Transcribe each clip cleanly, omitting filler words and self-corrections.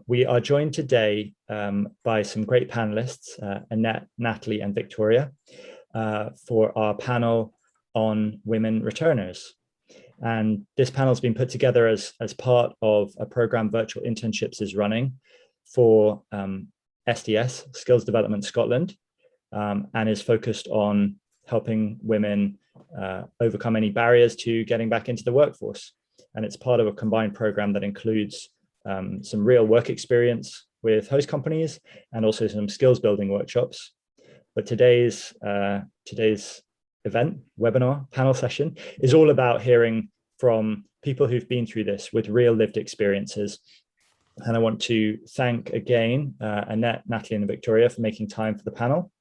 We are joined today by some great panelists, Annette, Natalie, and Victoria, for our panel on women returners. And this panel has been put together as part of a program Virtual Internships is running for SDS, Skills Development Scotland, and is focused on helping women overcome any barriers to getting back into the workforce. And it's part of a combined program that includes some real work experience with host companies and also some skills building workshops. But today's event, webinar, panel session is all about hearing from people who've been through this with real lived experiences. And I want to thank again Annette, Natalie, and Victoria for making time for the panel.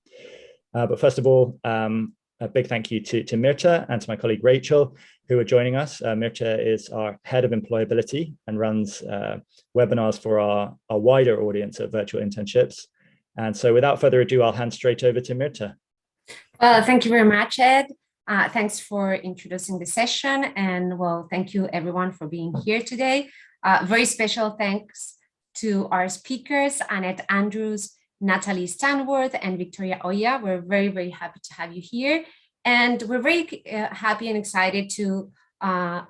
But first of all, a big thank you to Mirta and to my colleague Rachel, who are joining us. Mirta is our head of employability and runs webinars for our wider audience of virtual internships. And so without further ado, I'll hand straight over to Mirta. Well, thank you very much, Ed. Thanks for introducing the session. And well, thank you everyone for being here today. Very special thanks to our speakers, Annette Andrews, Natalie Stanworth, and Victoria Oya. We're very, very happy to have you here. And we're very happy and excited to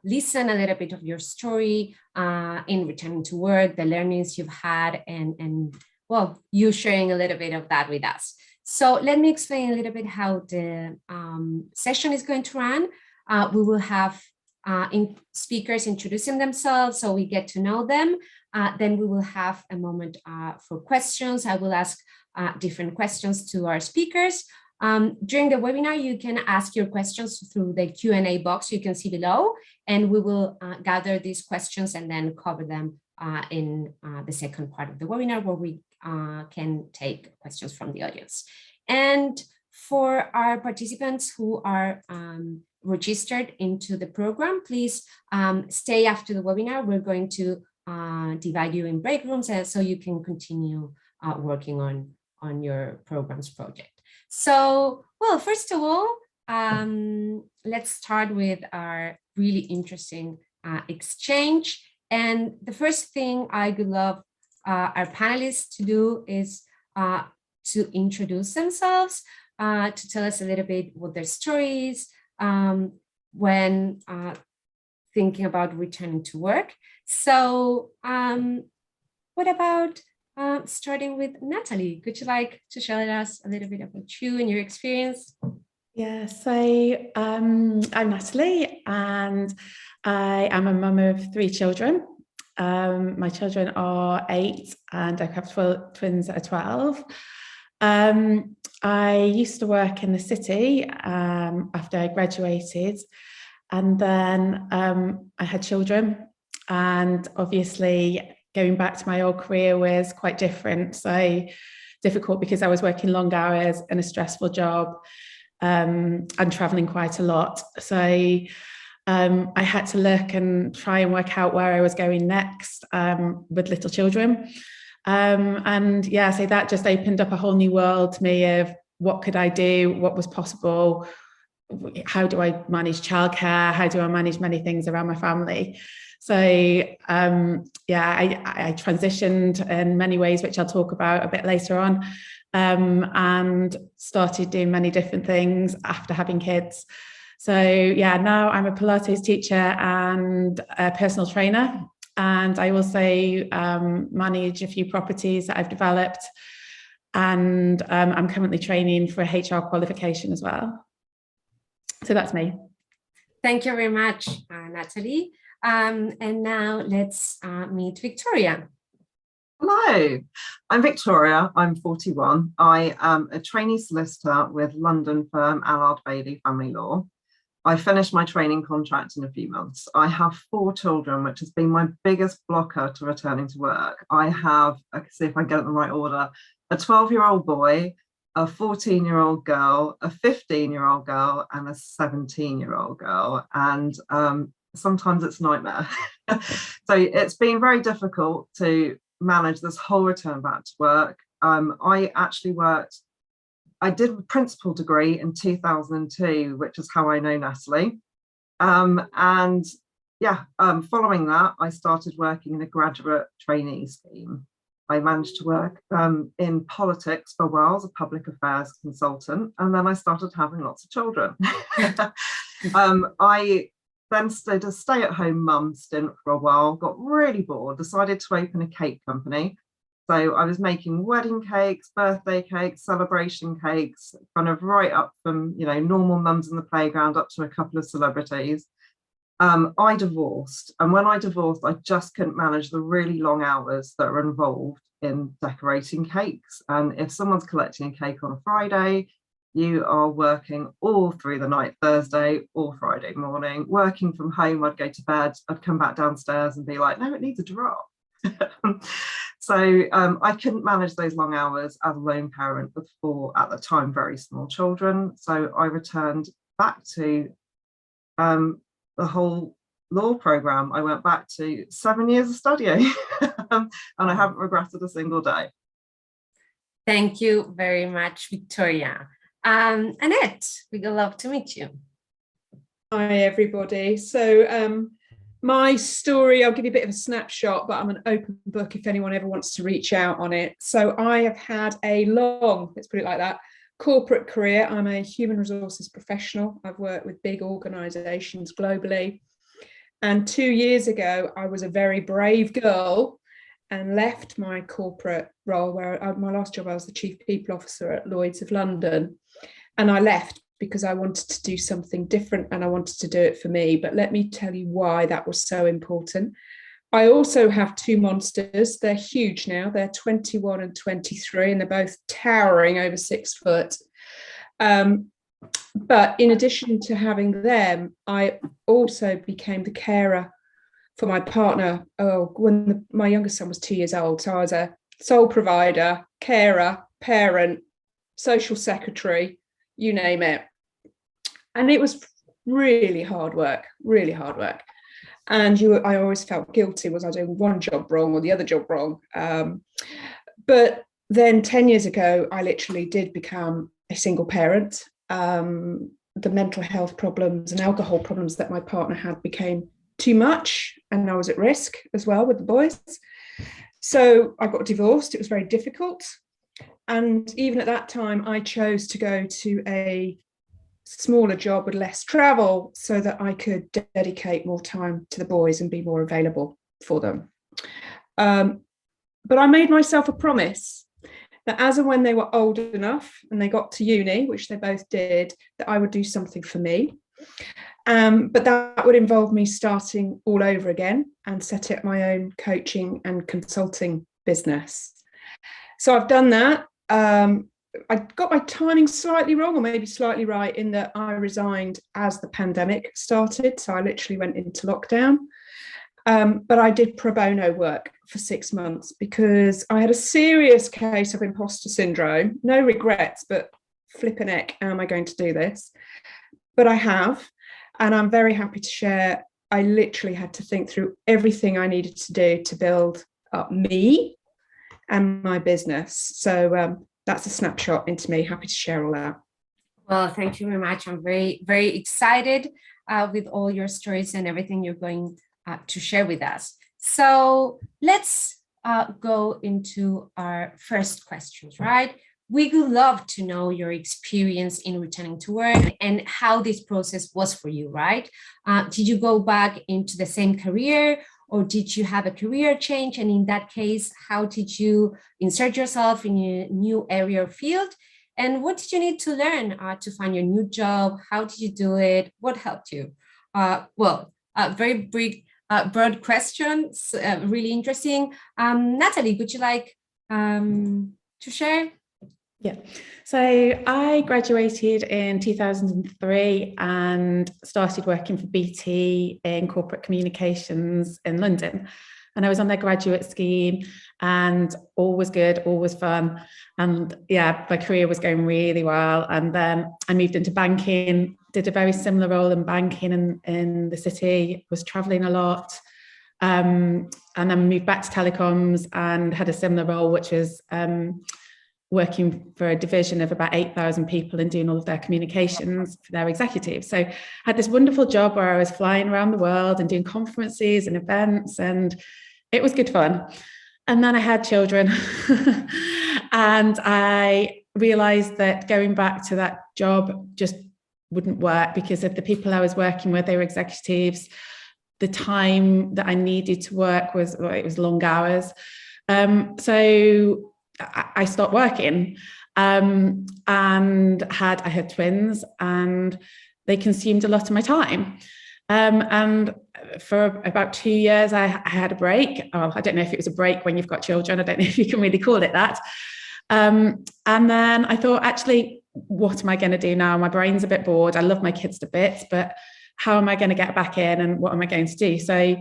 listen a little bit of your story in returning to work, the learnings you've had, and well, you sharing a little bit of that with us. So let me explain a little bit how the session is going to run. We will have speakers introducing themselves so we get to know them. Then we will have a moment for questions. I will ask different questions to our speakers. During the webinar, you can ask your questions through the Q&A box you can see below, and we will gather these questions and then cover them in the second part of the webinar, where we can take questions from the audience. And for our participants who are registered into the program, please stay after the webinar. We're going to divide you in break rooms so you can continue working on your program's project. So, well, first of all, let's start with our really interesting exchange. And the first thing I would love our panelists to do is to introduce themselves, to tell us a little bit what their story is when thinking about returning to work. So what about starting with Natalie? Could you like to share with us a little bit about you and your experience? Yeah, so I'm Natalie, and I am a mum of 3 children. My children are 8 and I have twins that are 12. I used to work in the city after I graduated, and then I had children, and obviously going back to my old career was quite different. So difficult because I was working long hours in a stressful job and traveling quite a lot. So I had to look and try and work out where I was going next with little children. And yeah, so that just opened up a whole new world to me of what could I do, what was possible, how do I manage childcare, how do I manage many things around my family. So yeah, I transitioned in many ways, which I'll talk about a bit later on, and started doing many different things after having kids. So yeah, now I'm a Pilates teacher and a personal trainer, and I also manage a few properties that I've developed, and I'm currently training for a HR qualification as well. So that's me. Thank you very much, Natalie. And now let's meet Victoria. Hello, I'm Victoria. I'm 41. I am a trainee solicitor with London firm Allard Bailey Family Law. I finished my training contract in a few months. I have 4 children, which has been my biggest blocker to returning to work. I can see if I get it in the right order, a 12-year-old boy, a 14-year-old girl, a 15-year-old girl, and a 17-year-old girl. And sometimes it's a nightmare. So it's been very difficult to manage this whole return back to work. I did a principal degree in 2002, which is how I know Natalie. And following that, I started working in a graduate trainee scheme. I managed to work in politics for a while as a public affairs consultant, and then I started having lots of children. I then did a stay-at-home mum stint for a while, got really bored, decided to open a cake company. So I was making wedding cakes, birthday cakes, celebration cakes, kind of right up from, you know, normal mums in the playground up to a couple of celebrities. I divorced, and when I divorced, I just couldn't manage the really long hours that are involved in decorating cakes. And if someone's collecting a cake on a Friday, you are working all through the night, Thursday or Friday morning, working from home. I'd go to bed, I'd come back downstairs and be like, no, it needs a drop. So I couldn't manage those long hours as a lone parent with 4, at the time, very small children. So I returned back to the whole law program. I went back to 7 years of studying and I haven't regretted a single day. Thank you very much, Victoria. Annette, we'd love to meet you. Hi, everybody. So my story, I'll give you a bit of a snapshot, but I'm an open book if anyone ever wants to reach out on it. So I have had a long, let's put it like that, corporate career. I'm a human resources professional. I've worked with big organizations globally. And 2 years ago, I was a very brave girl and left my corporate role where my last job, I was the chief people officer at Lloyd's of London. And I left because I wanted to do something different and I wanted to do it for me. But let me tell you why that was so important. I also have 2 monsters. They're huge now. They're 21 and 23, and they're both towering over 6 foot. But in addition to having them, I also became the carer for my partner. When my youngest son was 2 years old. So I was a sole provider, carer, parent, social secretary, you name it. And it was really hard work, really hard work. And I always felt guilty. Was I doing one job wrong or the other job wrong? But then 10 years ago, I literally did become a single parent. The mental health problems and alcohol problems that my partner had became too much, and I was at risk as well with the boys. So I got divorced. It was very difficult. And even at that time, I chose to go to a smaller job with less travel so that I could dedicate more time to the boys and be more available for them. But I made myself a promise that as and when they were old enough and they got to uni, which they both did, that I would do something for me. But that would involve me starting all over again and set up my own coaching and consulting business. So I've done that. I got my timing slightly wrong, or maybe slightly right, in that I resigned as the pandemic started. So I literally went into lockdown. But I did pro bono work for 6 months because I had a serious case of imposter syndrome. No regrets, but flipping heck, how am I going to do this? But I have, and I'm very happy to share. I literally had to think through everything I needed to do to build up me and my business. So that's a snapshot into me. Happy to share all that. Well, thank you very much. I'm very, very excited with all your stories and everything you're going to share with us. So let's go into our first questions, right? We would love to know your experience in returning to work and how this process was for you, right? Did you go back into the same career, or did you have a career change? And in that case, how did you insert yourself in a new area or field? And what did you need to learn to find your new job? How did you do it? What helped you? Very big, broad questions, really interesting. Natalie, would you like to share? Yeah, so I graduated in 2003 and started working for BT in corporate communications in London. And I was on their graduate scheme, and all was good, all was fun. And yeah, my career was going really well. And then I moved into banking, did a very similar role in banking in the city, was traveling a lot. And then moved back to telecoms and had a similar role, which was working for a division of about 8,000 people and doing all of their communications for their executives. So I had this wonderful job where I was flying around the world and doing conferences and events, and it was good fun. And then I had children and I realized that going back to that job just wouldn't work because of the people I was working with. They were executives. The time that I needed to work was, well, it was long hours. So I stopped working, and I had twins, and they consumed a lot of my time. And for about 2 years, I had a break. Oh, I don't know if it was a break when you've got children. I don't know if you can really call it that. And then I thought, actually, what am I going to do now? My brain's a bit bored. I love my kids to bits, but how am I going to get back in, and what am I going to do? So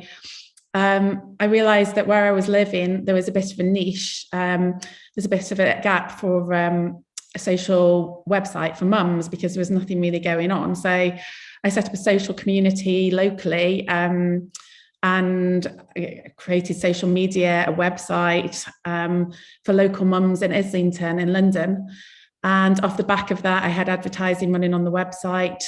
I realized that where I was living, there was a bit of a niche. There's a bit of a gap for a social website for mums because there was nothing really going on. So I set up a social community locally and created social media, a website for local mums in Islington in London. And off the back of that, I had advertising running on the website.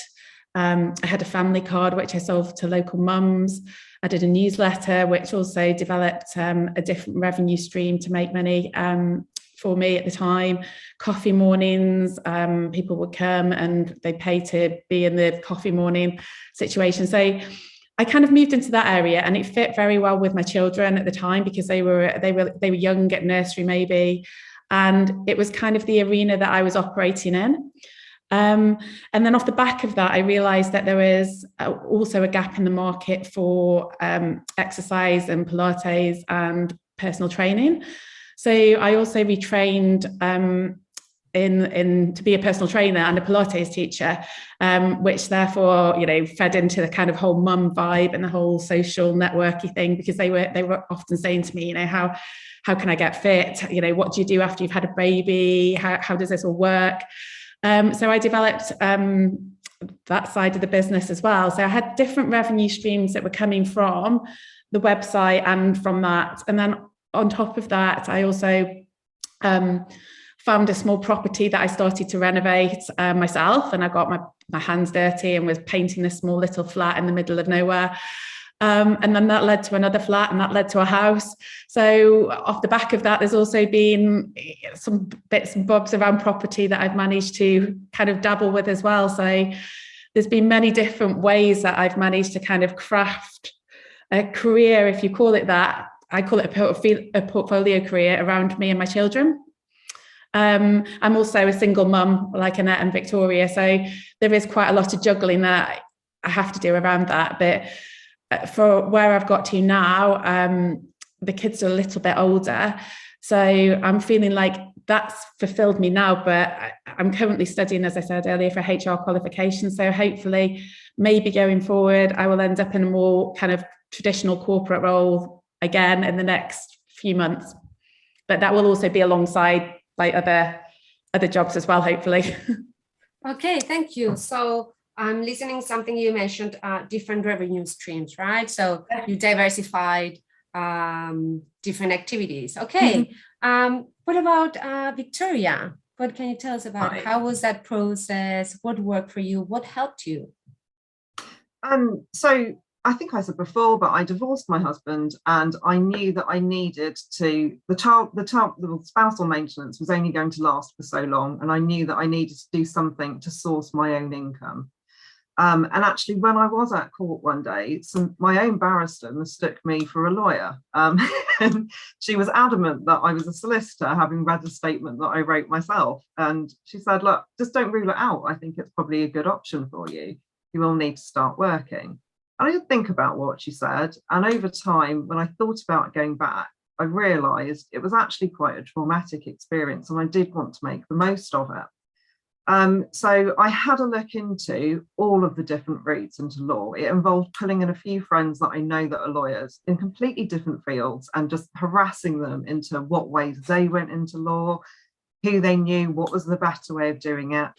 I had a family card, which I sold to local mums. I did a newsletter, which also developed a different revenue stream to make money for me at the time. Coffee mornings, people would come and they pay to be in the coffee morning situation. So I kind of moved into that area, and it fit very well with my children at the time because they were young at nursery maybe, and it was kind of the arena that I was operating in. And then off the back of that, I realized that there was also a gap in the market for exercise and Pilates and personal training. So I also retrained to be a personal trainer and a Pilates teacher, which therefore, fed into the kind of whole mum vibe and the whole social networky thing, because they were often saying to me, how can I get fit? What do you do after you've had a baby? How does this all work? So I developed that side of the business as well. So I had different revenue streams that were coming from the website and from that. And then on top of that, I also found a small property that I started to renovate myself. And I got my hands dirty and was painting a small little flat in the middle of nowhere. And then that led to another flat, and that led to a house. So off the back of that, there's also been some bits and bobs around property that I've managed to kind of dabble with as well. So there's been many different ways that I've managed to kind of craft a career, if you call it that. I call it a portfolio career around me and my children. I'm also a single mum like Annette and Victoria. So there is quite a lot of juggling that I have to do around that. But for where I've got to now, the kids are a little bit older. So I'm feeling like that's fulfilled me now, but I'm currently studying, as I said earlier, for HR qualification. So hopefully, maybe going forward, I will end up in a more kind of traditional corporate role again in the next few months. But that will also be alongside like other jobs as well, hopefully. Okay, thank you. So I'm listening something you mentioned, different revenue streams, right? So you diversified different activities. Okay. What about Victoria? What can you tell us about it? How was that process? What worked for you? What helped you? So I think I said before, but I divorced my husband, and I knew that I needed to, the spousal maintenance was only going to last for so long. And I knew that I needed to do something to source my own income. And actually, when I was at court one day, my own barrister mistook me for a lawyer. And she was adamant that I was a solicitor, having read a statement that I wrote myself. And she said, look, just don't rule it out. I think it's probably a good option for you. You will need to start working. And I did think about what she said. And over time, when I thought about going back, I realised it was actually quite a traumatic experience, and I did want to make the most of it. So I had a look into all of the different routes into law. It involved pulling in a few friends that I know that are lawyers in completely different fields and just harassing them into what ways they went into law, who they knew, what was the better way of doing it.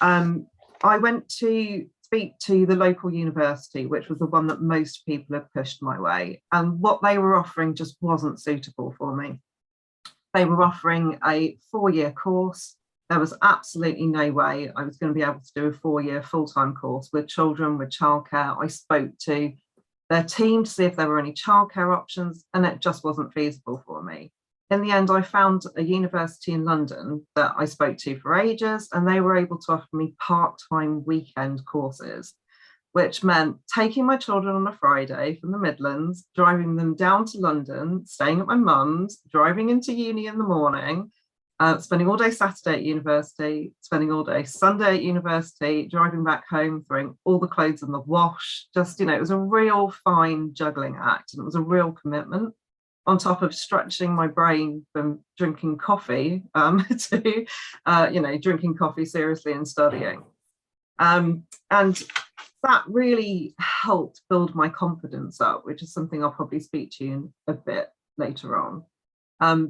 I went to speak to the local university, which was the one that most people had pushed my way, and what they were offering just wasn't suitable for me. They were offering a 4-year course. There was absolutely no way I was going to be able to do a 4-year full-time course with children, with childcare. I spoke to their team to see if there were any childcare options, and it just wasn't feasible for me. In the end, I found a university in London that I spoke to for ages, and they were able to offer me part-time weekend courses, which meant taking my children on a Friday from the Midlands, driving them down to London, staying at my mum's, driving into uni in the morning, spending all day Saturday at university, spending all day Sunday at university, driving back home, throwing all the clothes in the wash. Just, it was a real fine juggling act, and it was a real commitment, on top of stretching my brain from drinking coffee to, drinking coffee seriously and studying. And that really helped build my confidence up, which is something I'll probably speak to you in a bit later on.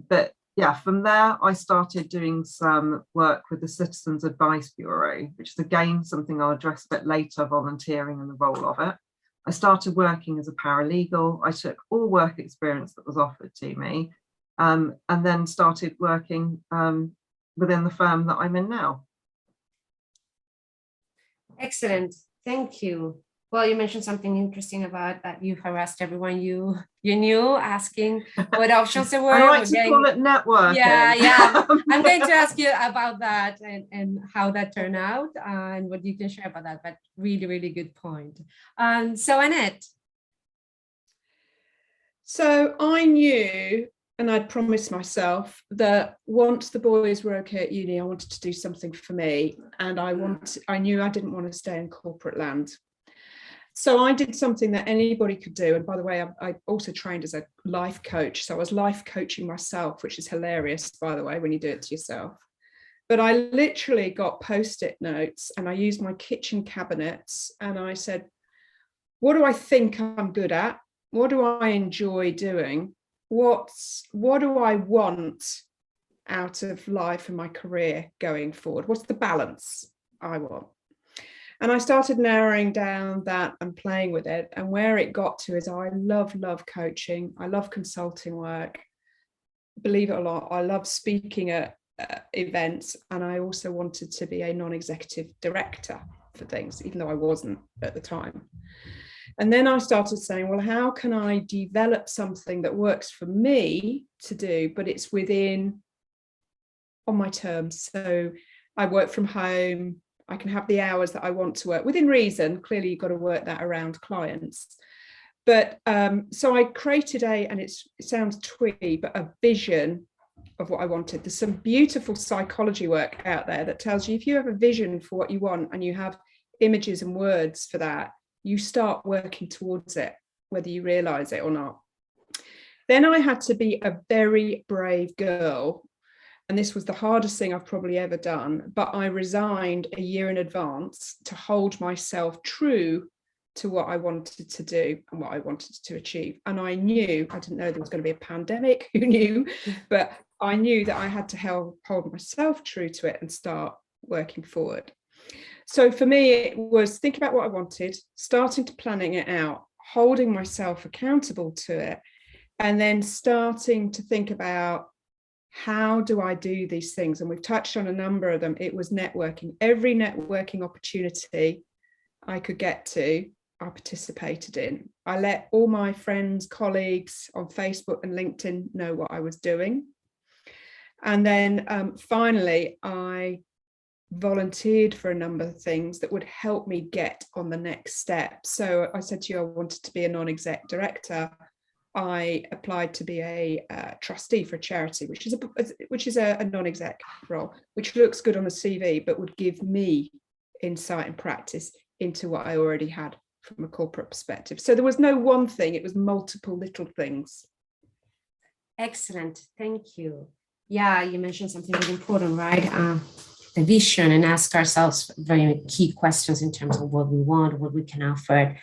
But yeah, from there, I started doing some work with the Citizens Advice Bureau, which is again something I'll address a bit later, volunteering and the role of it. I started working as a paralegal. I took all work experience that was offered to me, and then started working within the firm that I'm in now. Excellent, thank you. Well, you mentioned something interesting about that you harassed everyone you knew, asking what options there were. I like to call it networking. Yeah. I'm going to ask you about that and how that turned out and what you can share about that, but really, really good point. So Annette. So I knew, and I'd promised myself that once the boys were okay at uni, I wanted to do something for me. And I knew I didn't want to stay in corporate land. So I did something that anybody could do. And by the way, I also trained as a life coach. So I was life coaching myself, which is hilarious, by the way, when you do it to yourself. But I literally got Post-it notes and I used my kitchen cabinets and I said, what do I think I'm good at? What do I enjoy doing? What do I want out of life and my career going forward? What's the balance I want? And I started narrowing down that and playing with it. And where it got to is I love coaching. I love consulting work. Believe it or not, I love speaking at events. And I also wanted to be a non-executive director for things, even though I wasn't at the time. And then I started saying, well, how can I develop something that works for me to do, but it's on my terms. So I work from home. I can have the hours that I want to work within reason. Clearly, you've got to work that around clients. But so I created and it sounds twee, but a vision of what I wanted. There's some beautiful psychology work out there that tells you if you have a vision for what you want and you have images and words for that, you start working towards it, whether you realize it or not. Then I had to be a very brave girl. And this was the hardest thing I've probably ever done, but I resigned a year in advance to hold myself true to what I wanted to do and what I wanted to achieve. And I didn't know there was going to be a pandemic, who knew, but I knew that I had to hold myself true to it and start working forward. So for me, it was thinking about what I wanted, starting to planning it out, holding myself accountable to it, and then starting to think about how do I do these things? And we've touched on a number of them. It was networking. Every networking opportunity I could get to, I participated in. I let all my friends, colleagues on Facebook and LinkedIn know what I was doing. And then finally, I volunteered for a number of things that would help me get on the next step. So I said to you, I wanted to be a non-exec director. I applied to be a trustee for a charity, which is a non-exec role, which looks good on the CV, but would give me insight and practice into what I already had from a corporate perspective. So there was no one thing, it was multiple little things. Excellent, thank you. Yeah, you mentioned something really important, right? The vision, and ask ourselves very key questions in terms of what we want, what we can offer,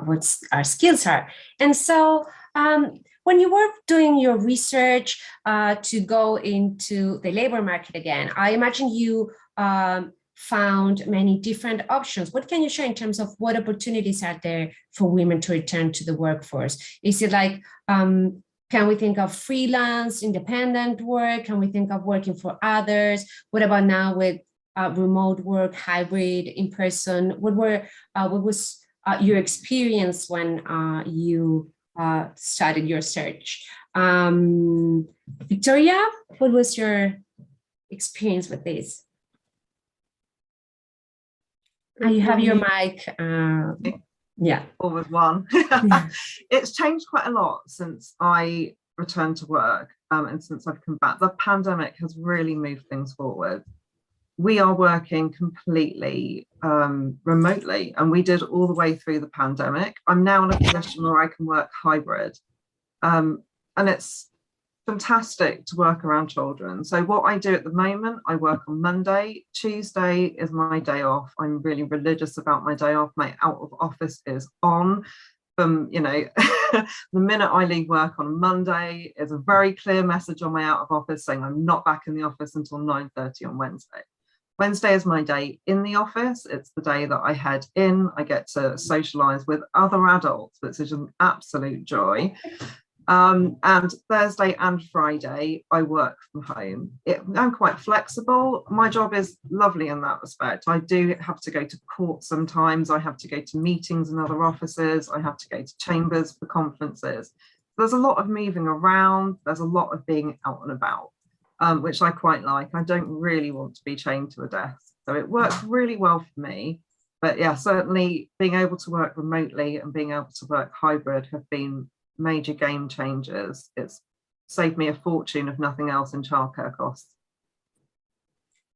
what our skills are. And so when you were doing your research to go into the labor market again, I imagine you found many different options. What can you share in terms of what opportunities are there for women to return to the workforce? Is it like Can we think of freelance, independent work? Can we think of working for others? What about now with remote work, hybrid, in person? What was your experience when you started your search? Victoria, what was your experience with this? You have your mic. Yeah. Always one. It's changed quite a lot since I returned to work and since I've come back. The pandemic has really moved things forward. We are working completely remotely, and we did all the way through the pandemic. I'm now in a position where I can work hybrid, and it's fantastic to work around children. So what I do at the moment, I work on Monday. Tuesday is my day off. I'm really religious about my day off. My out of office is on. From, you know, the minute I leave work on Monday, is a very clear message on my out of office saying I'm not back in the office until 9:30 on Wednesday. Wednesday is my day in the office. It's the day that I head in. I get to socialize with other adults, which is an absolute joy. And Thursday and Friday, I work from home. I'm quite flexible. My job is lovely in that respect. I do have to go to court sometimes. I have to go to meetings in other offices. I have to go to chambers for conferences. There's a lot of moving around. There's a lot of being out and about, which I quite like. I don't really want to be chained to a desk. So it works really well for me. But yeah, certainly being able to work remotely and being able to work hybrid have been major game changers. It's saved me a fortune, if nothing else, in childcare costs.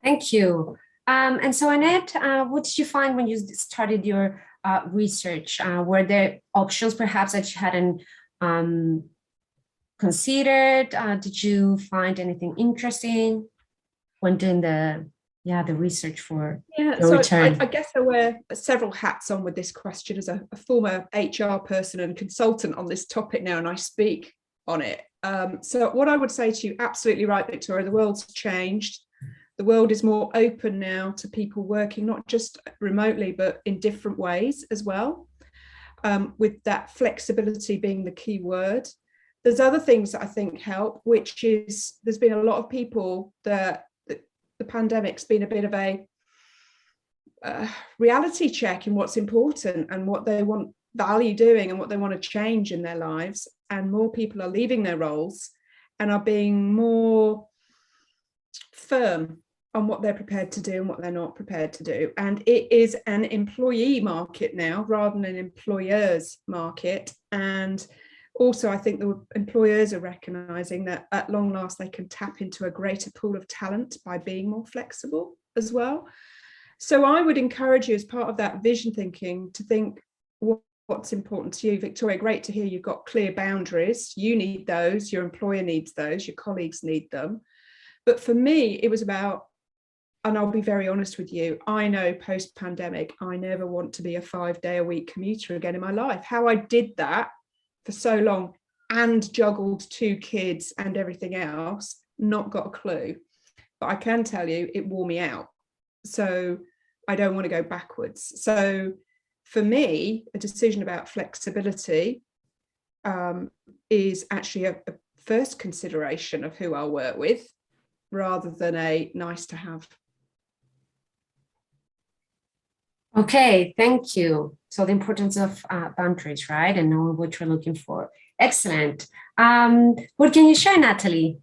Thank you. And so Annette, what did you find when you started your research? Were there options perhaps that you hadn't considered? Did you find anything interesting when doing the research for your return? I guess I wear several hats on with this question as a former HR person and consultant on this topic now, and I speak on it. So what I would say to you, absolutely right, Victoria, the world's changed. The world is more open now to people working, not just remotely, but in different ways as well, with that flexibility being the key word. There's other things that I think help, which is there's been a lot of people that the pandemic's been a bit of a reality check in what's important and what they want value doing and what they want to change in their lives. And more people are leaving their roles and are being more firm on what they're prepared to do and what they're not prepared to do. And it is an employee market now rather than an employer's market. And also, I think the employers are recognizing that at long last, they can tap into a greater pool of talent by being more flexible as well. So I would encourage you, as part of that vision thinking, to think what's important to you. Victoria, great to hear you've got clear boundaries. You need those, your employer needs those, your colleagues need them. But for me, it was about, and I'll be very honest with you, I know post-pandemic, I never want to be a 5-day-a-week commuter again in my life. How I did that for so long and juggled 2 kids and everything else, not got a clue. But I can tell you it wore me out. So I don't want to go backwards. So for me, a decision about flexibility is actually a first consideration of who I'll work with rather than a nice to have. Okay, thank you. So the importance of boundaries, right? And knowing what you're looking for. Excellent. What can you share, Natalie?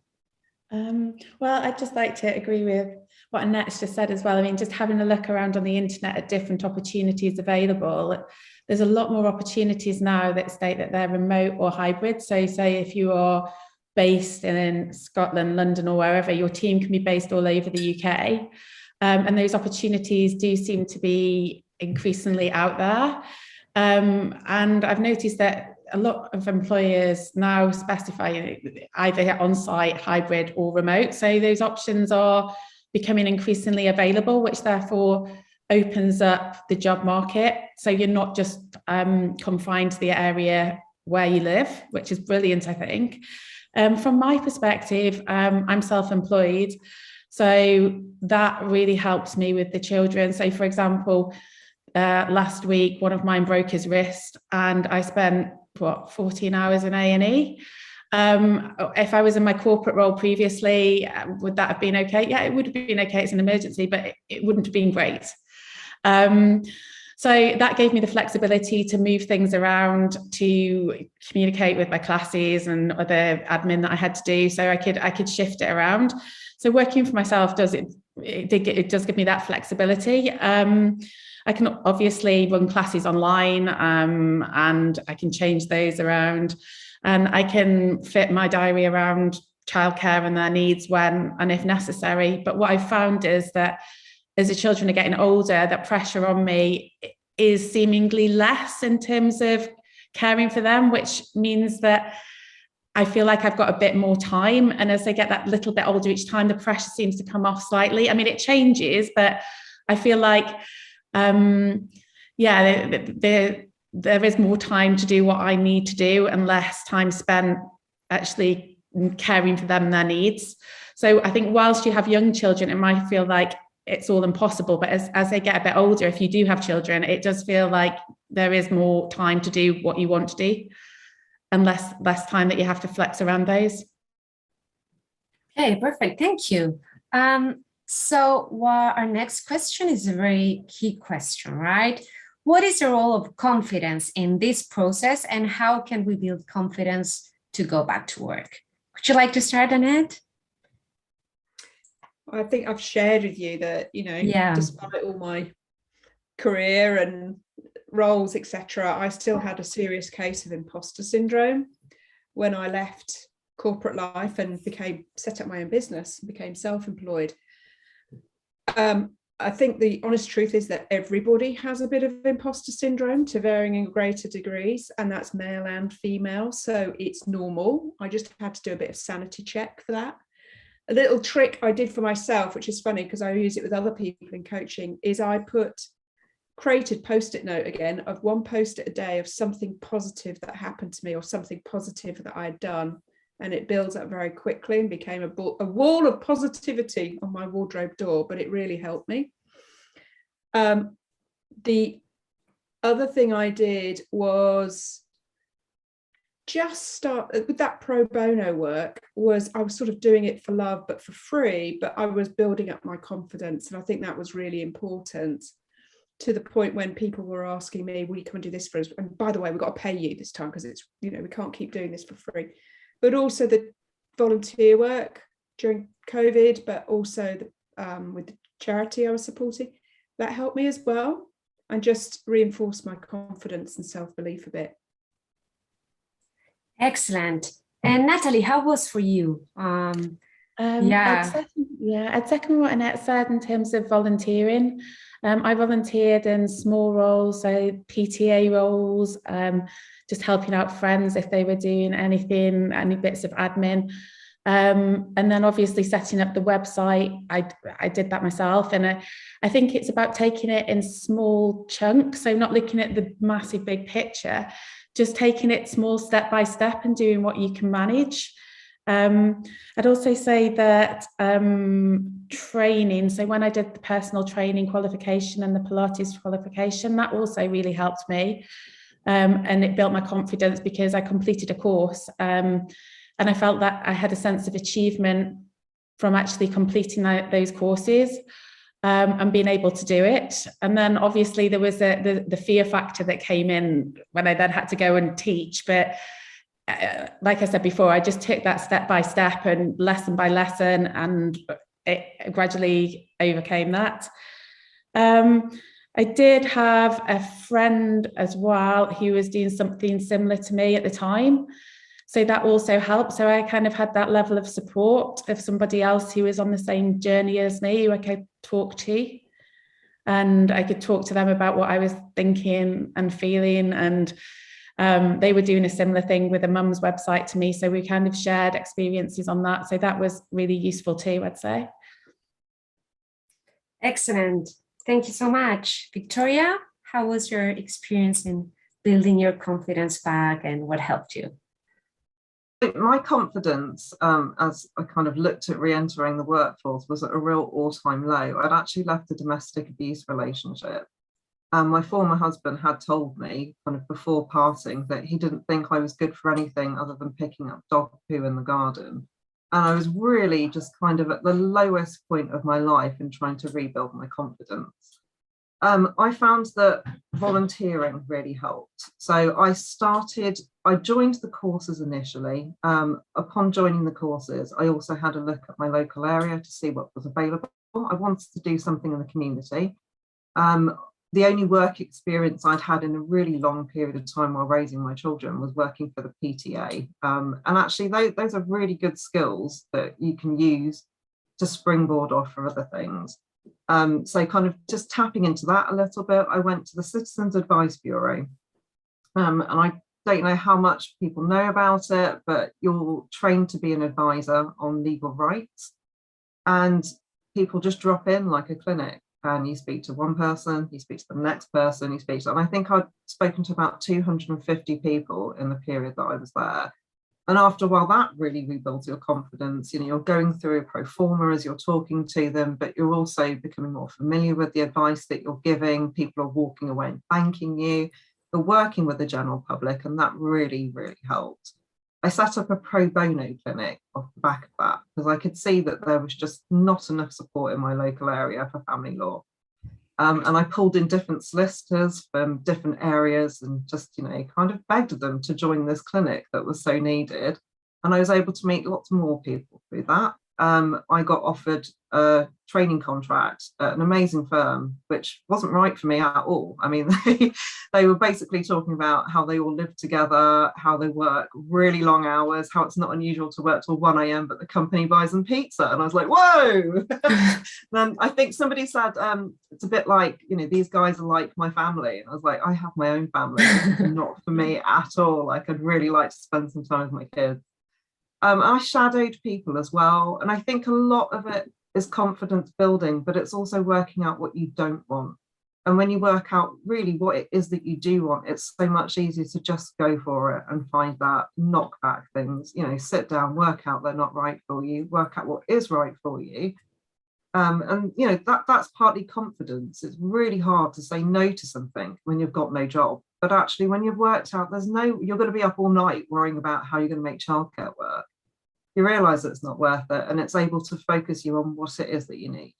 Well, I'd just like to agree with what Annette's just said as well. I mean, just having a look around on the internet at different opportunities available, there's a lot more opportunities now that state that they're remote or hybrid. So say if you are based in Scotland, London, or wherever, your team can be based all over the UK. And those opportunities do seem to be increasingly out there. And I've noticed that a lot of employers now specify either on-site, hybrid, or remote. So those options are becoming increasingly available, which therefore opens up the job market. So you're not just confined to the area where you live, which is brilliant, I think. From my perspective, I'm self-employed. So that really helps me with the children. So for example, last week, one of mine broke his wrist and I spent 14 hours in A&E. If I was in my corporate role previously, would that have been okay? Yeah, it would have been okay. It's an emergency, but it wouldn't have been great. So that gave me the flexibility to move things around, to communicate with my classes and other admin that I had to do. So I could shift it around. So working for myself does give me that flexibility. I can obviously run classes online, and I can change those around, and I can fit my diary around childcare and their needs when and if necessary. But what I've found is that as the children are getting older, that pressure on me is seemingly less in terms of caring for them, which means that I feel like I've got a bit more time. And as they get that little bit older each time, the pressure seems to come off slightly. I mean, it changes, but I feel like, there is more time to do what I need to do and less time spent actually caring for them and their needs. So I think whilst you have young children, it might feel like it's all impossible, but as they get a bit older, if you do have children, it does feel like there is more time to do what you want to do and less time that you have to flex around those. Okay, perfect. Thank you. So our next question is a very key question, right? What is the role of confidence in this process, and how can we build confidence to go back to work? Would you like to start, Annette? I think I've shared with you that, despite all my career and roles, etc., I still had a serious case of imposter syndrome when I left corporate life and set up my own business, became self-employed. I think the honest truth is that everybody has a bit of imposter syndrome to varying and greater degrees, and that's male and female, so it's normal. I just had to do a bit of sanity check for that. A little trick I did for myself, which is funny because I use it with other people in coaching, is I created post-it note again of one post-it a day of something positive that happened to me or something positive that I had done. And it builds up very quickly and became a wall of positivity on my wardrobe door, but it really helped me. The other thing I did was just start with that pro bono work. I was sort of doing it for love, but for free, but I was building up my confidence. And I think that was really important, to the point when people were asking me, will you come and do this for us? And by the way, we've got to pay you this time because it's, we can't keep doing this for free. But also the volunteer work during COVID, but also with the charity I was supporting, that helped me as well, and just reinforced my confidence and self-belief a bit. Excellent. And Natalie, how was for you? I'd second what Annette said in terms of volunteering. I volunteered in small roles, so PTA roles, just helping out friends if they were doing anything, any bits of admin. And then obviously setting up the website, I did that myself. And I think it's about taking it in small chunks, so not looking at the massive big picture, just taking it small step by step and doing what you can manage. I'd also say that training, so when I did the personal training qualification and the Pilates qualification, that also really helped me, and it built my confidence because I completed a course, and I felt that I had a sense of achievement from actually completing those courses, and being able to do it. And then obviously there was the fear factor that came in when I then had to go and teach, but like I said before, I just took that step by step and lesson by lesson, and it gradually overcame that. I did have a friend as well who was doing something similar to me at the time, so that also helped. So I kind of had that level of support of somebody else who was on the same journey as me, who I could talk to, and I could talk to them about what I was thinking and feeling. And they were doing a similar thing with a mum's website to me, so we kind of shared experiences on that. So that was really useful too, I'd say. Excellent. Thank you so much. Victoria, how was your experience in building your confidence back, and what helped you? My confidence, as I kind of looked at re-entering the workforce, was at a real all-time low. I'd actually left a domestic abuse relationship, My former husband had told me kind of before parting that he didn't think I was good for anything other than picking up dog poo in the garden. And I was really just kind of at the lowest point of my life in trying to rebuild my confidence. I found that volunteering really helped. So I joined the courses initially. Upon joining the courses, I also had a look at my local area to see what was available. I wanted to do something in the community. The only work experience I'd had in a really long period of time while raising my children was working for the PTA. And actually, those are really good skills that you can use to springboard off for other things. So kind of just tapping into that a little bit, I went to the Citizens Advice Bureau. And I don't know how much people know about it, but you're trained to be an advisor on legal rights. And people just drop in like a clinic. And you speak to one person, you speak to the next person, you speak to, and I think I'd spoken to about 250 people in the period that I was there. And after a while, that really rebuilds your confidence. You know, you're going through a pro forma as you're talking to them, but you're also becoming more familiar with the advice that you're giving. People are walking away and thanking you. You're working with the general public, and that really, really helped. I set up a pro bono clinic off the back of that because I could see that there was just not enough support in my local area for family law. And I pulled in different solicitors from different areas and just, you know, kind of begged them to join this clinic that was so needed. And I was able to meet lots more people through that. I got offered a training contract at an amazing firm, which wasn't right for me at all. I mean, they were basically talking about how they all live together, how they work really long hours, how it's not unusual to work till 1 a.m, but the company buys them pizza. And I was like, whoa. Then I think somebody said, it's a bit like, you know, these guys are like my family. And I was like, I have my own family. This is not for me at all. Like, I'd really like to spend some time with my kids. I shadowed people as well. And I think a lot of it is confidence building, but it's also working out what you don't want. And when you work out really what it is that you do want, it's so much easier to just go for it and find that knockback things, you know, sit down, work out they're not right for you, work out what is right for you. And, you know, that's partly confidence. It's really hard to say no to something when you've got no job. But actually, when you've worked out, you're going to be up all night worrying about how you're going to make childcare work. You realise that it's not worth it, and it's able to focus you on what it is that you need.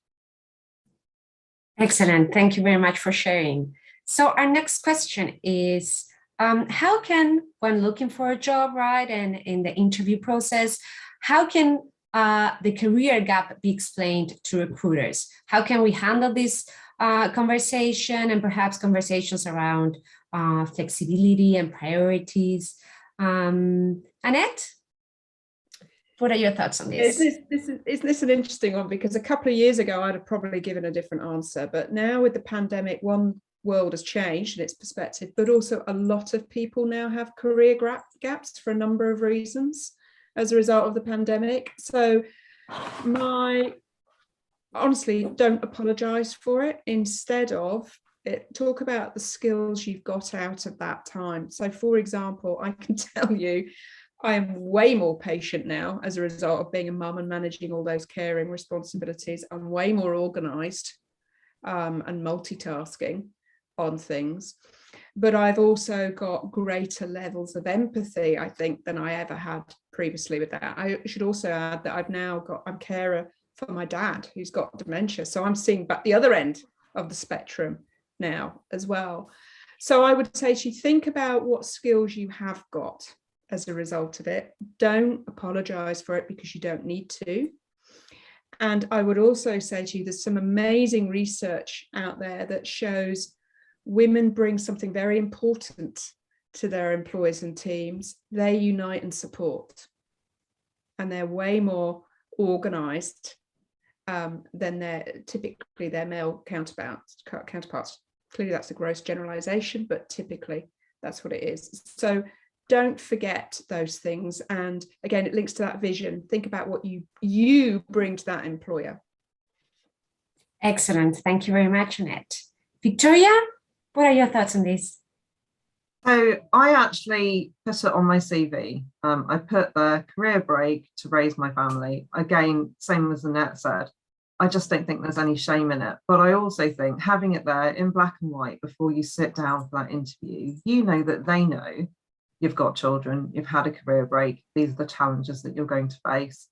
Excellent. Thank you very much for sharing. So our next question is, how can, when looking for a job, right, and in the interview process, how can the career gap be explained to recruiters? How can we handle this conversation and perhaps conversations around flexibility and priorities? Annette? What are your thoughts on this? Isn't this an interesting one? Because a couple of years ago, I'd have probably given a different answer. But now with the pandemic, one world has changed in its perspective, but also a lot of people now have career gaps for a number of reasons as a result of the pandemic. So honestly, don't apologize for it. Instead of talk about the skills you've got out of that time. So for example, I can tell you, I am way more patient now as a result of being a mum and managing all those caring responsibilities. I'm way more organized and multitasking on things. But I've also got greater levels of empathy, I think, than I ever had previously with that. I should also add that I'm carer for my dad who's got dementia. So I'm seeing back the other end of the spectrum now as well. So I would say to you, think about what skills you have got as a result of it. Don't apologize for it because you don't need to. And I would also say to you, there's some amazing research out there that shows women bring something very important to their employers and teams. They unite and support, and they're way more organized than typically their male counterparts. Clearly that's a gross generalization, but typically that's what it is. So don't forget those things. And again, it links to that vision. Think about what you bring to that employer. Excellent. Thank you very much, Annette. Victoria, what are your thoughts on this? So I actually put it on my CV. I put the career break to raise my family. Again, same as Annette said, I just don't think there's any shame in it. But I also think having it there in black and white before you sit down for that interview, you know that they know you've got children, you've had a career break, these are the challenges that you're going to face.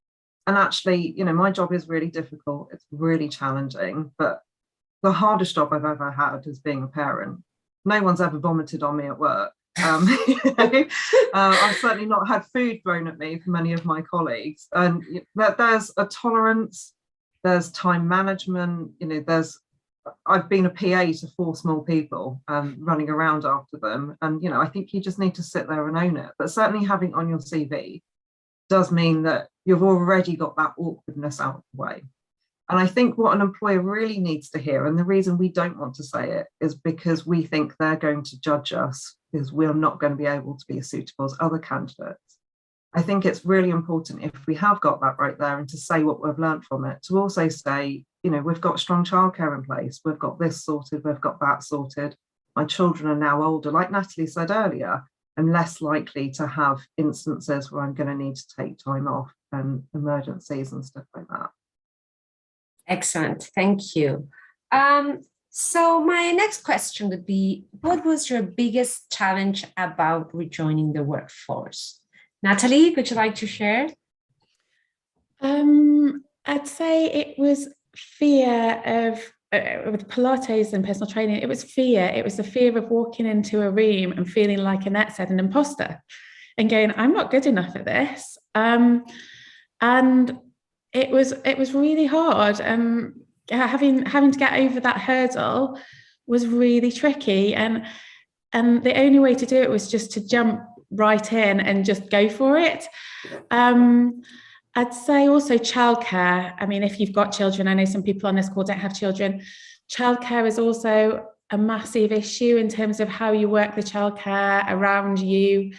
And actually, you know, my job is really difficult, it's really challenging, but the hardest job I've ever had is being a parent. No one's ever vomited on me at work. I've certainly not had food thrown at me from many of my colleagues. And there's a tolerance, there's time management, you know, I've been a PA to 4 small people running around after them. And, you know, I think you just need to sit there and own it. But certainly having on your CV does mean that you've already got that awkwardness out of the way. And I think what an employer really needs to hear, and the reason we don't want to say it, is because we think they're going to judge us because we're not going to be able to be as suitable as other candidates. I think it's really important, if we have got that right there, and to say what we've learned from it, to also say, you know, we've got strong childcare in place, we've got this sorted, we've got that sorted. My children are now older. Like Natalie said earlier, I'm less likely to have instances where I'm going to need to take time off and emergencies and stuff like that. Excellent, thank you. So my next question would be, what was your biggest challenge about rejoining the workforce? Natalie, would you like to share? I'd say it was fear of, with Pilates and personal training, it was fear. It was the fear of walking into a room and feeling like Annette said, an imposter, and going, I'm not good enough at this. And it was really hard. Having to get over that hurdle was really tricky, and the only way to do it was just to jump right in and just go for it. I'd say also childcare. I mean, if you've got children, I know some people on this call don't have children. Childcare is also a massive issue in terms of how you work the childcare around you,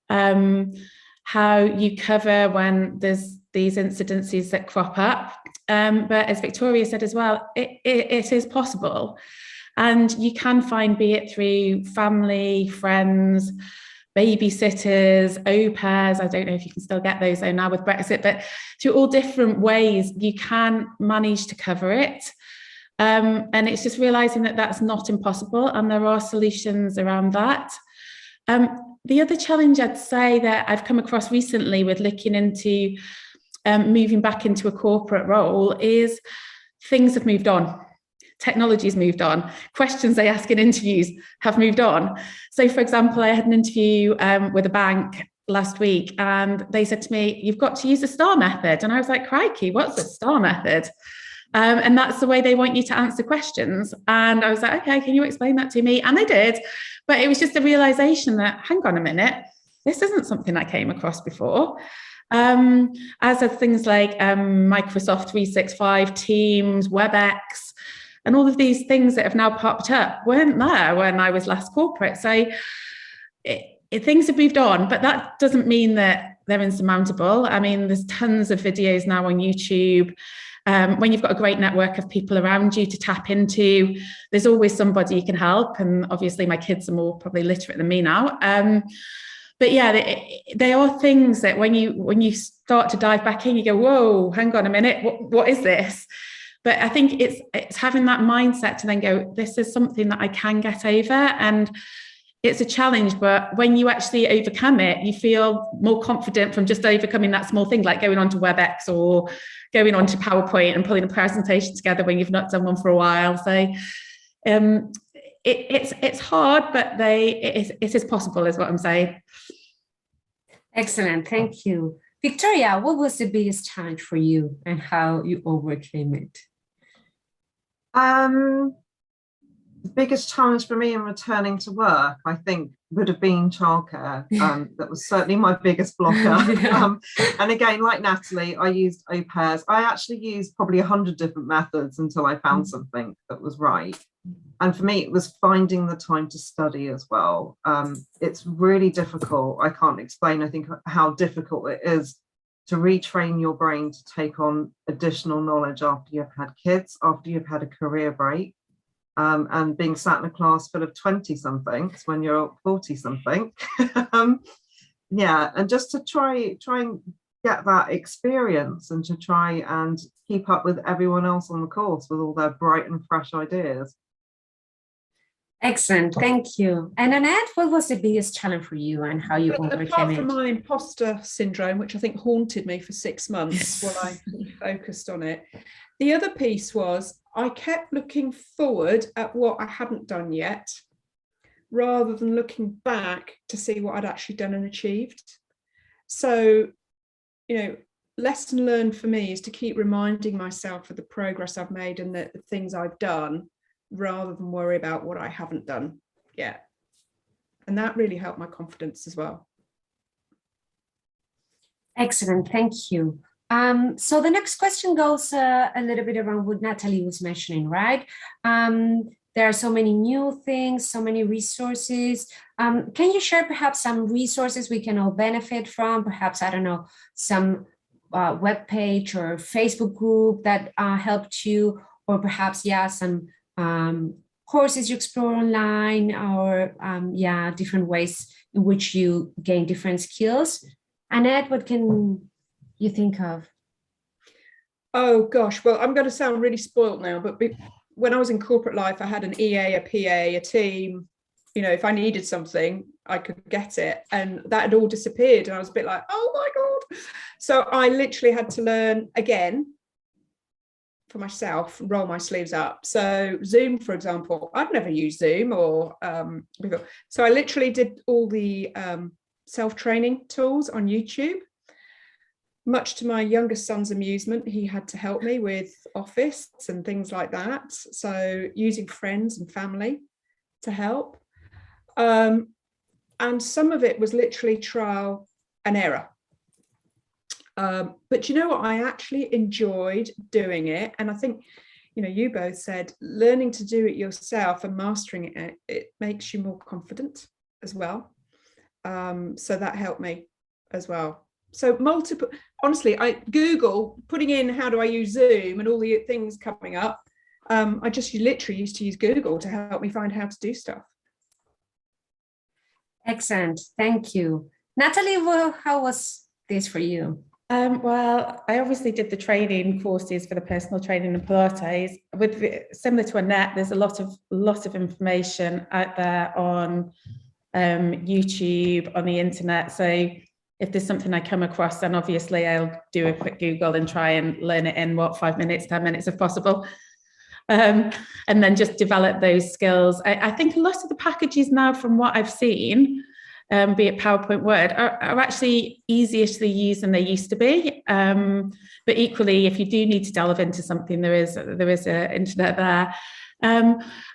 how you cover when there's these incidences that crop up. But as Victoria said as well, it is possible. And you can find, be it through family, friends, babysitters, au pairs, I don't know if you can still get those though now with Brexit, but through all different ways, you can manage to cover it. And it's just realising that that's not impossible, and there are solutions around that. The other challenge I'd say that I've come across recently with looking into moving back into a corporate role is things have moved on. Technology's moved on. Questions they ask in interviews have moved on. So, for example, I had an interview with a bank last week, and they said to me, you've got to use the STAR method. And I was like, crikey, what's the STAR method? And that's the way they want you to answer questions. And I was like, okay, can you explain that to me? And they did. But it was just a realization that, hang on a minute, this isn't something I came across before. As of things like Microsoft 365, Teams, WebEx, and all of these things that have now popped up weren't there when I was last corporate. So things have moved on, but that doesn't mean that they're insurmountable. I mean, there's tons of videos now on YouTube. When you've got a great network of people around you to tap into, there's always somebody you can help. And obviously my kids are more probably literate than me now. But yeah, they are things that when you start to dive back in, you go, whoa, hang on a minute, what is this? But I think it's having that mindset to then go, this is something that I can get over. And it's a challenge, but when you actually overcome it, you feel more confident from just overcoming that small thing, like going onto WebEx or going onto PowerPoint and pulling a presentation together when you've not done one for a while. So it's hard, but it is possible, is what I'm saying. Excellent, thank you. Victoria, what was the biggest challenge for you and how you overcame it? The biggest challenge for me in returning to work, I think, would have been childcare. That was certainly my biggest blocker. Yeah. And again, like Natalie, I used au pairs. I actually used probably 100 different methods until I found something that was right. And for me, it was finding the time to study as well. It's really difficult. I can't explain, I think, how difficult it is to retrain your brain to take on additional knowledge after you've had kids, after you've had a career break. And being sat in a class full of 20-somethings when you're 40-something. Yeah, and just to try and get that experience and to try and keep up with everyone else on the course with all their bright and fresh ideas. Excellent, thank you. And Annette, what was the biggest challenge for you and how you overcame Apart it? from my imposter syndrome, which I think haunted me for 6 months while I focused on it, the other piece was I kept looking forward at what I hadn't done yet, rather than looking back to see what I'd actually done and achieved. So, lesson learned for me is to keep reminding myself of the progress I've made and the things I've done, rather than worry about what I haven't done yet. And that really helped my confidence as well. Excellent, thank you. So the next question goes a little bit around what Natalie was mentioning, right? There are so many new things, so many resources. Can you share perhaps some resources we can all benefit from? Perhaps, I don't know, some web page or Facebook group that helped you, or perhaps, some courses you explore online, or different ways in which you gain different skills. Annette, what can you think of? Oh gosh, well, I'm going to sound really spoiled now, but when I was in corporate life, I had an EA, a PA, a team. If I needed something, I could get it, and that had all disappeared, and I was a bit like, oh my God. So I literally had to learn again for myself, roll my sleeves up. So Zoom, for example, I'd never used Zoom or before. So I literally did all the self-training tools on YouTube. Much to my youngest son's amusement, he had to help me with Office and things like that. So using friends and family to help. And some of it was literally trial and error. But you know what? I actually enjoyed doing it. And I think, you both said learning to do it yourself and mastering it makes you more confident as well. So that helped me as well. So honestly, I Google putting in how do I use Zoom and all the things coming up. I just literally used to use Google to help me find how to do stuff. Excellent, thank you. Natalie, how was this for you? Well, I obviously did the training courses for the personal training and Pilates. Similar to Annette, there's a lot of information out there on YouTube, on the internet. So if there's something I come across, then obviously I'll do a quick Google and try and learn it in 5 minutes, 10 minutes if possible. And then just develop those skills. I think a lot of the packages now, from what I've seen, be it PowerPoint, Word, are actually easier to use than they used to be. But equally, if you do need to delve into something, there is an internet there.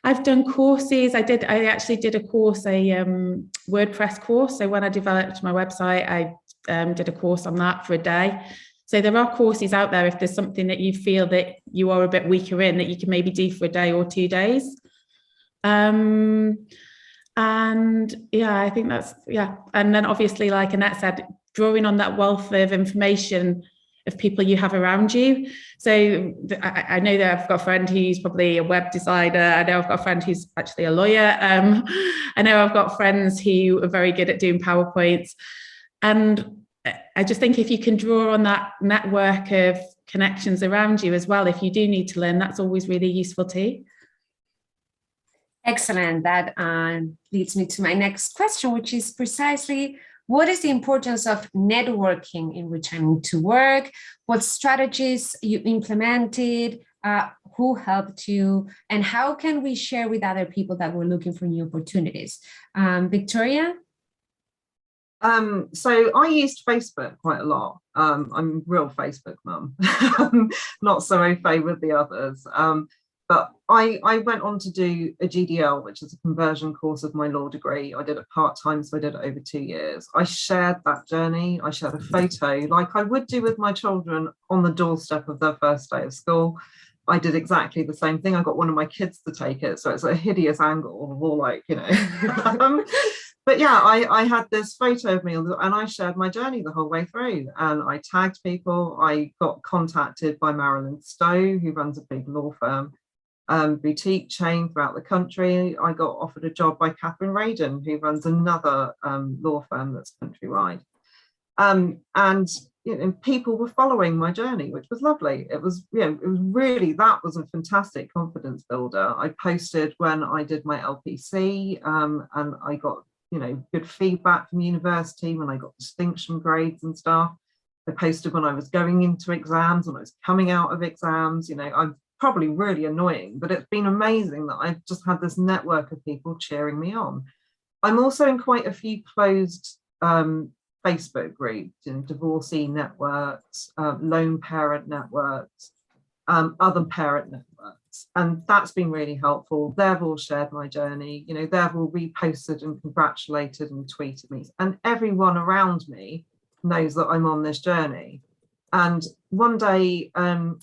I've done courses. I actually did a course, a WordPress course. So when I developed my website, I did a course on that for a day. So there are courses out there if there's something that you feel that you are a bit weaker in, that you can maybe do for a day or 2 days. And I think that's, And then obviously, like Annette said, drawing on that wealth of information of people you have around you. So I know that I've got a friend who's probably a web designer. I know I've got a friend who's actually a lawyer. I know I've got friends who are very good at doing PowerPoints. And I just think if you can draw on that network of connections around you as well, if you do need to learn, that's always really useful too. Excellent. That leads me to my next question, which is precisely, what is the importance of networking in returning to work? What strategies you implemented? Who helped you? And how can we share with other people that were looking for new opportunities? Victoria? So I used Facebook quite a lot. I'm a real Facebook mum, not so au fait with the others. But I went on to do a GDL, which is a conversion course of my law degree. I did it part-time, so I did it over 2 years. I shared that journey. I shared a photo like I would do with my children on the doorstep of their first day of school. I did exactly the same thing. I got one of my kids to take it. So it's a hideous angle, all like, But yeah, I had this photo of me and I shared my journey the whole way through, and I tagged people. I got contacted by Marilyn Stowe, who runs a big law firm, boutique chain throughout the country. I got offered a job by Catherine Radin, who runs another law firm that's countrywide. And people were following my journey, which was lovely. It was, it was really, that was a fantastic confidence builder. I posted when I did my LPC, and I got, good feedback from university when I got distinction grades and stuff. I posted when I was going into exams, when I was coming out of exams. I'm probably really annoying, but it's been amazing that I've just had this network of people cheering me on. I'm also in quite a few closed Facebook groups, divorcee networks, lone parent networks, other parent networks, and that's been really helpful. They've all shared my journey, they've all reposted and congratulated and tweeted me, and everyone around me knows that I'm on this journey. And one day,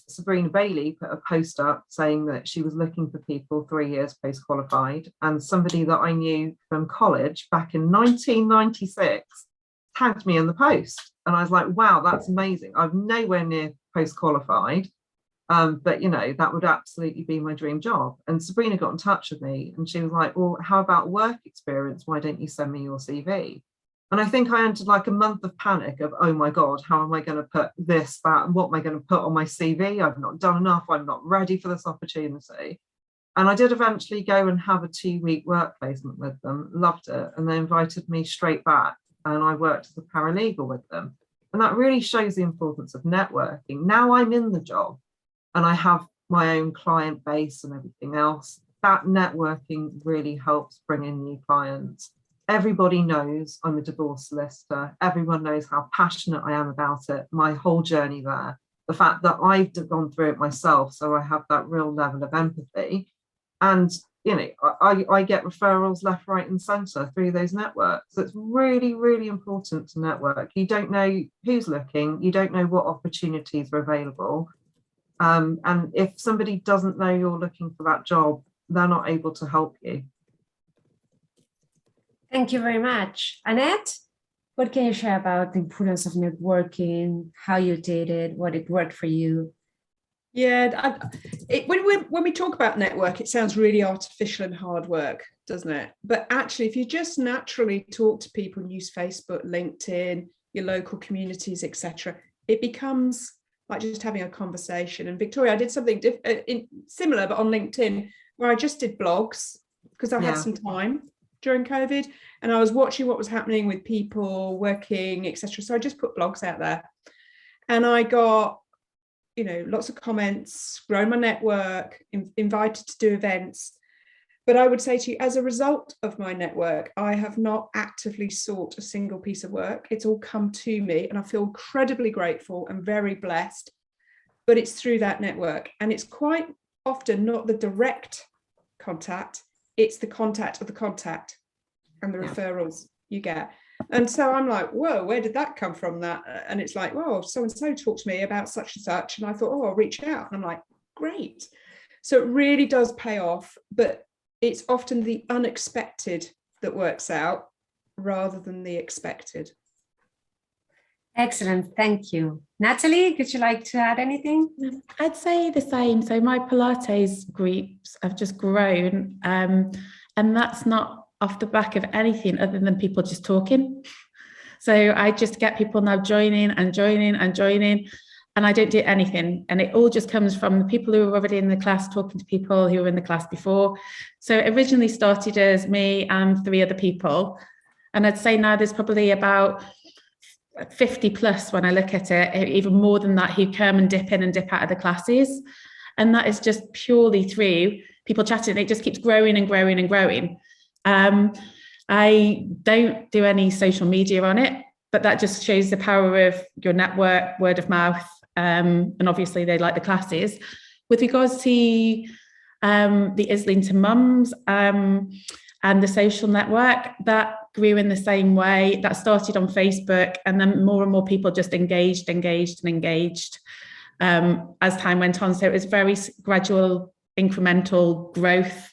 Sabrina Bailey put a post up saying that she was looking for people 3 years post-qualified, and somebody that I knew from college back in 1996 tagged me in the post. And I was like, wow, that's amazing. I'm nowhere near post-qualified, but that would absolutely be my dream job. And Sabrina got in touch with me and she was like, well, how about work experience? Why don't you send me your CV? And I think I entered like a month of panic of, oh my God, how am I going to put this, that, and what am I going to put on my CV? I've not done enough. I'm not ready for this opportunity. And I did eventually go and have a 2-week work placement with them, loved it. And they invited me straight back and I worked as a paralegal with them. And that really shows the importance of networking. Now I'm in the job and I have my own client base and everything else. That networking really helps bring in new clients. Everybody knows I'm a divorce solicitor. Everyone knows how passionate I am about it, my whole journey there. The fact that I've gone through it myself, so I have that real level of empathy. And, I get referrals left, right and centre through those networks. So it's really, really important to network. You don't know who's looking. You don't know what opportunities are available. And if somebody doesn't know you're looking for that job, they're not able to help you. Thank you very much. Annette, what can you share about the importance of networking, how you did it, what it worked for you? Yeah, when we talk about network, it sounds really artificial and hard work, doesn't it? But actually, if you just naturally talk to people and use Facebook, LinkedIn, your local communities, etc., it becomes like just having a conversation. And Victoria, I did something similar, but on LinkedIn, where I just did blogs because I had some time during COVID and I was watching what was happening with people working, etc. So I just put blogs out there and I got, lots of comments, grown my network, invited to do events. But I would say to you, as a result of my network, I have not actively sought a single piece of work. It's all come to me and I feel incredibly grateful and very blessed, but it's through that network. And it's quite often not the direct contact, it's the contact of the contact and the referrals you get. And so I'm like, whoa, where did that come from? That? And it's like, well, so-and-so talked to me about such and such. And I thought, oh, I'll reach out. And I'm like, great. So it really does pay off, but it's often the unexpected that works out rather than the expected. Excellent, thank you. Natalie, would you like to add anything? I'd say the same. So my Pilates groups have just grown, and that's not off the back of anything other than people just talking. So I just get people now joining, and I don't do anything. And it all just comes from the people who are already in the class talking to people who were in the class before. So it originally started as me and 3 other people. And I'd say now there's probably about 50 plus when I look at it, even more than that, who come and dip in and dip out of the classes. And that is just purely through people chatting. It just keeps growing and growing and growing. I don't do any social media on it, but that just shows the power of your network, word of mouth, and obviously they like the classes. With regards to the Islington Mums and the social network, that grew in the same way. That started on Facebook, and then more and more people just engaged as time went on. So it was very gradual, incremental growth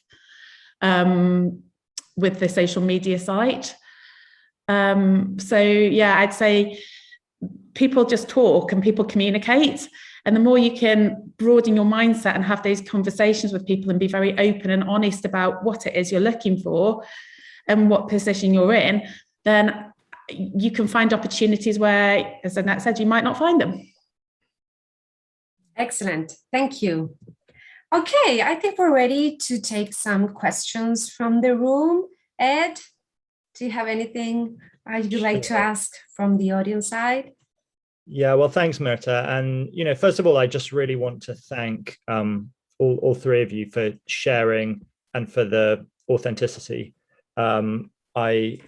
with the social media site. So yeah, I'd say people just talk and people communicate. And the more you can broaden your mindset and have those conversations with people and be very open and honest about what it is you're looking for and what position you're in, then you can find opportunities where, as Annette said, you might not find them. Excellent. Thank you. Okay, I think we're ready to take some questions from the room. Ed, do you have anything you'd like to ask from the audience side? Yeah, well, thanks, Myrta. And, first of all, I just really want to thank all three of you for sharing and for the authenticity. I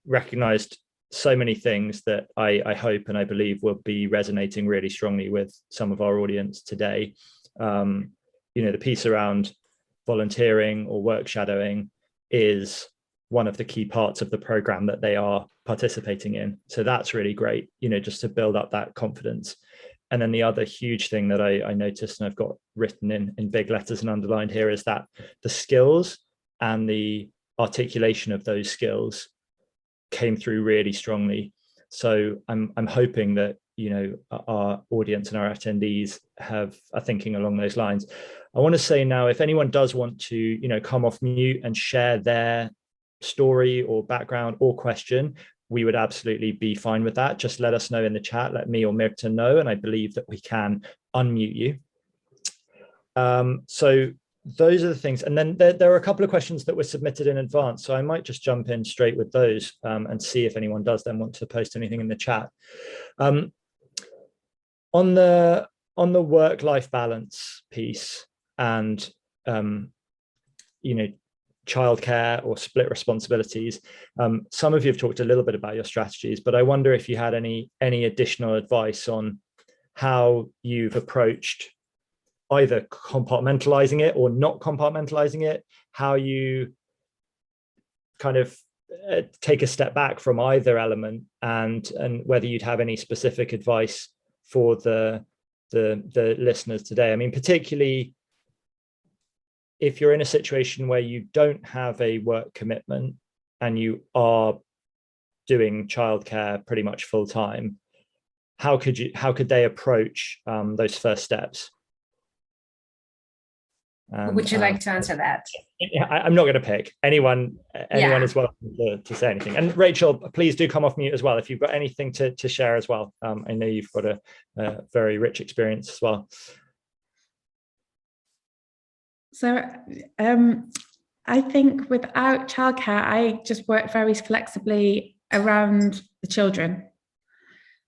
recognized so many things that I hope and I believe will be resonating really strongly with some of our audience today. The piece around volunteering or work shadowing is one of the key parts of the program that they are participating in. So that's really great, just to build up that confidence. And then the other huge thing that I noticed, and I've got written in big letters and underlined here, is that the skills and the articulation of those skills came through really strongly. So I'm hoping that our audience and our attendees are thinking along those lines. I want to say now, if anyone does want to come off mute and share their story or background or question, we would absolutely be fine with that. Just let us know in the chat, let me or Myrta know, and I believe that we can unmute you. So those are the things. And then there are a couple of questions that were submitted in advance, so I might just jump in straight with those and see if anyone does then want to post anything in the chat. On the work-life balance piece and childcare or split responsibilities, some of you have talked a little bit about your strategies, but I wonder if you had any additional advice on how you've approached either compartmentalizing it or not compartmentalizing it, how you kind of take a step back from either element, and whether you'd have any specific advice for the listeners today. I mean, particularly if you're in a situation where you don't have a work commitment and you are doing childcare pretty much full time, how could they approach those first steps? Would you like to answer that? Yeah, I'm not going to pick anyone is welcome to say anything. And Rachel, please do come off mute as well if you've got anything to share as well. I know you've got a very rich experience as well. So I think without childcare, I just work very flexibly around the children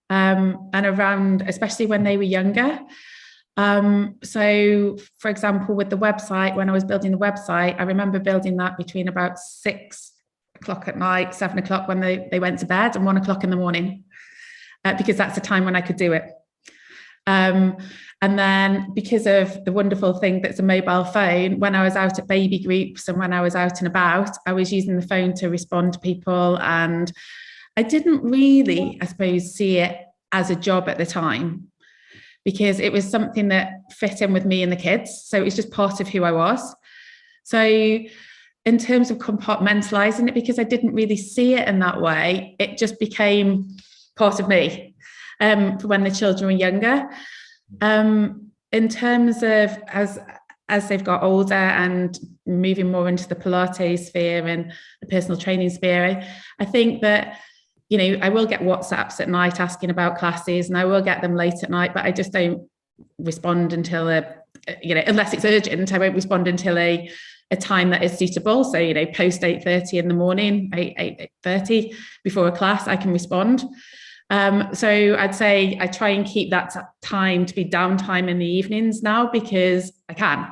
and around, especially when they were younger. So, for example, with the website, when I was building the website, I remember building that between about 6 o'clock at night, 7 o'clock when they went to bed, and 1 o'clock in the morning, because that's the time when I could do it. And then because of the wonderful thing that's a mobile phone, when I was out at baby groups and when I was out and about, I was using the phone to respond to people. And I didn't really, I suppose, see it as a job at the time, because it was something that fit in with me and the kids. So it was just part of who I was. So in terms of compartmentalizing it, because I didn't really see it in that way, it just became part of me for when the children were younger. In terms of as they've got older and moving more into the Pilates sphere and the personal training sphere, I think that, I will get WhatsApps at night asking about classes, and I will get them late at night, but I just don't respond until unless it's urgent, I won't respond until a time that is suitable. So, post 8:30 in the morning, 8:30 before a class, I can respond. So I'd say I try and keep that time to be downtime in the evenings now, because I can.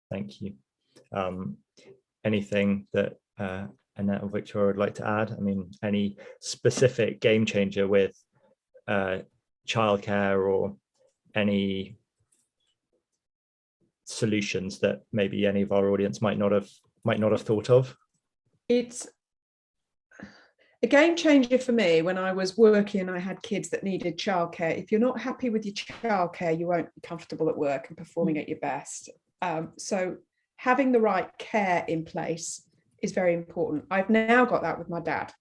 Thank you. Anything that Annette or Victoria would like to add? I mean, any specific game changer with childcare, or any solutions that maybe any of our audience might not have thought of? It's a game changer for me when I was working and I had kids that needed childcare. If you're not happy with your childcare, you won't be comfortable at work and performing at your best. So having the right care in place is very important. I've now got that with my dad,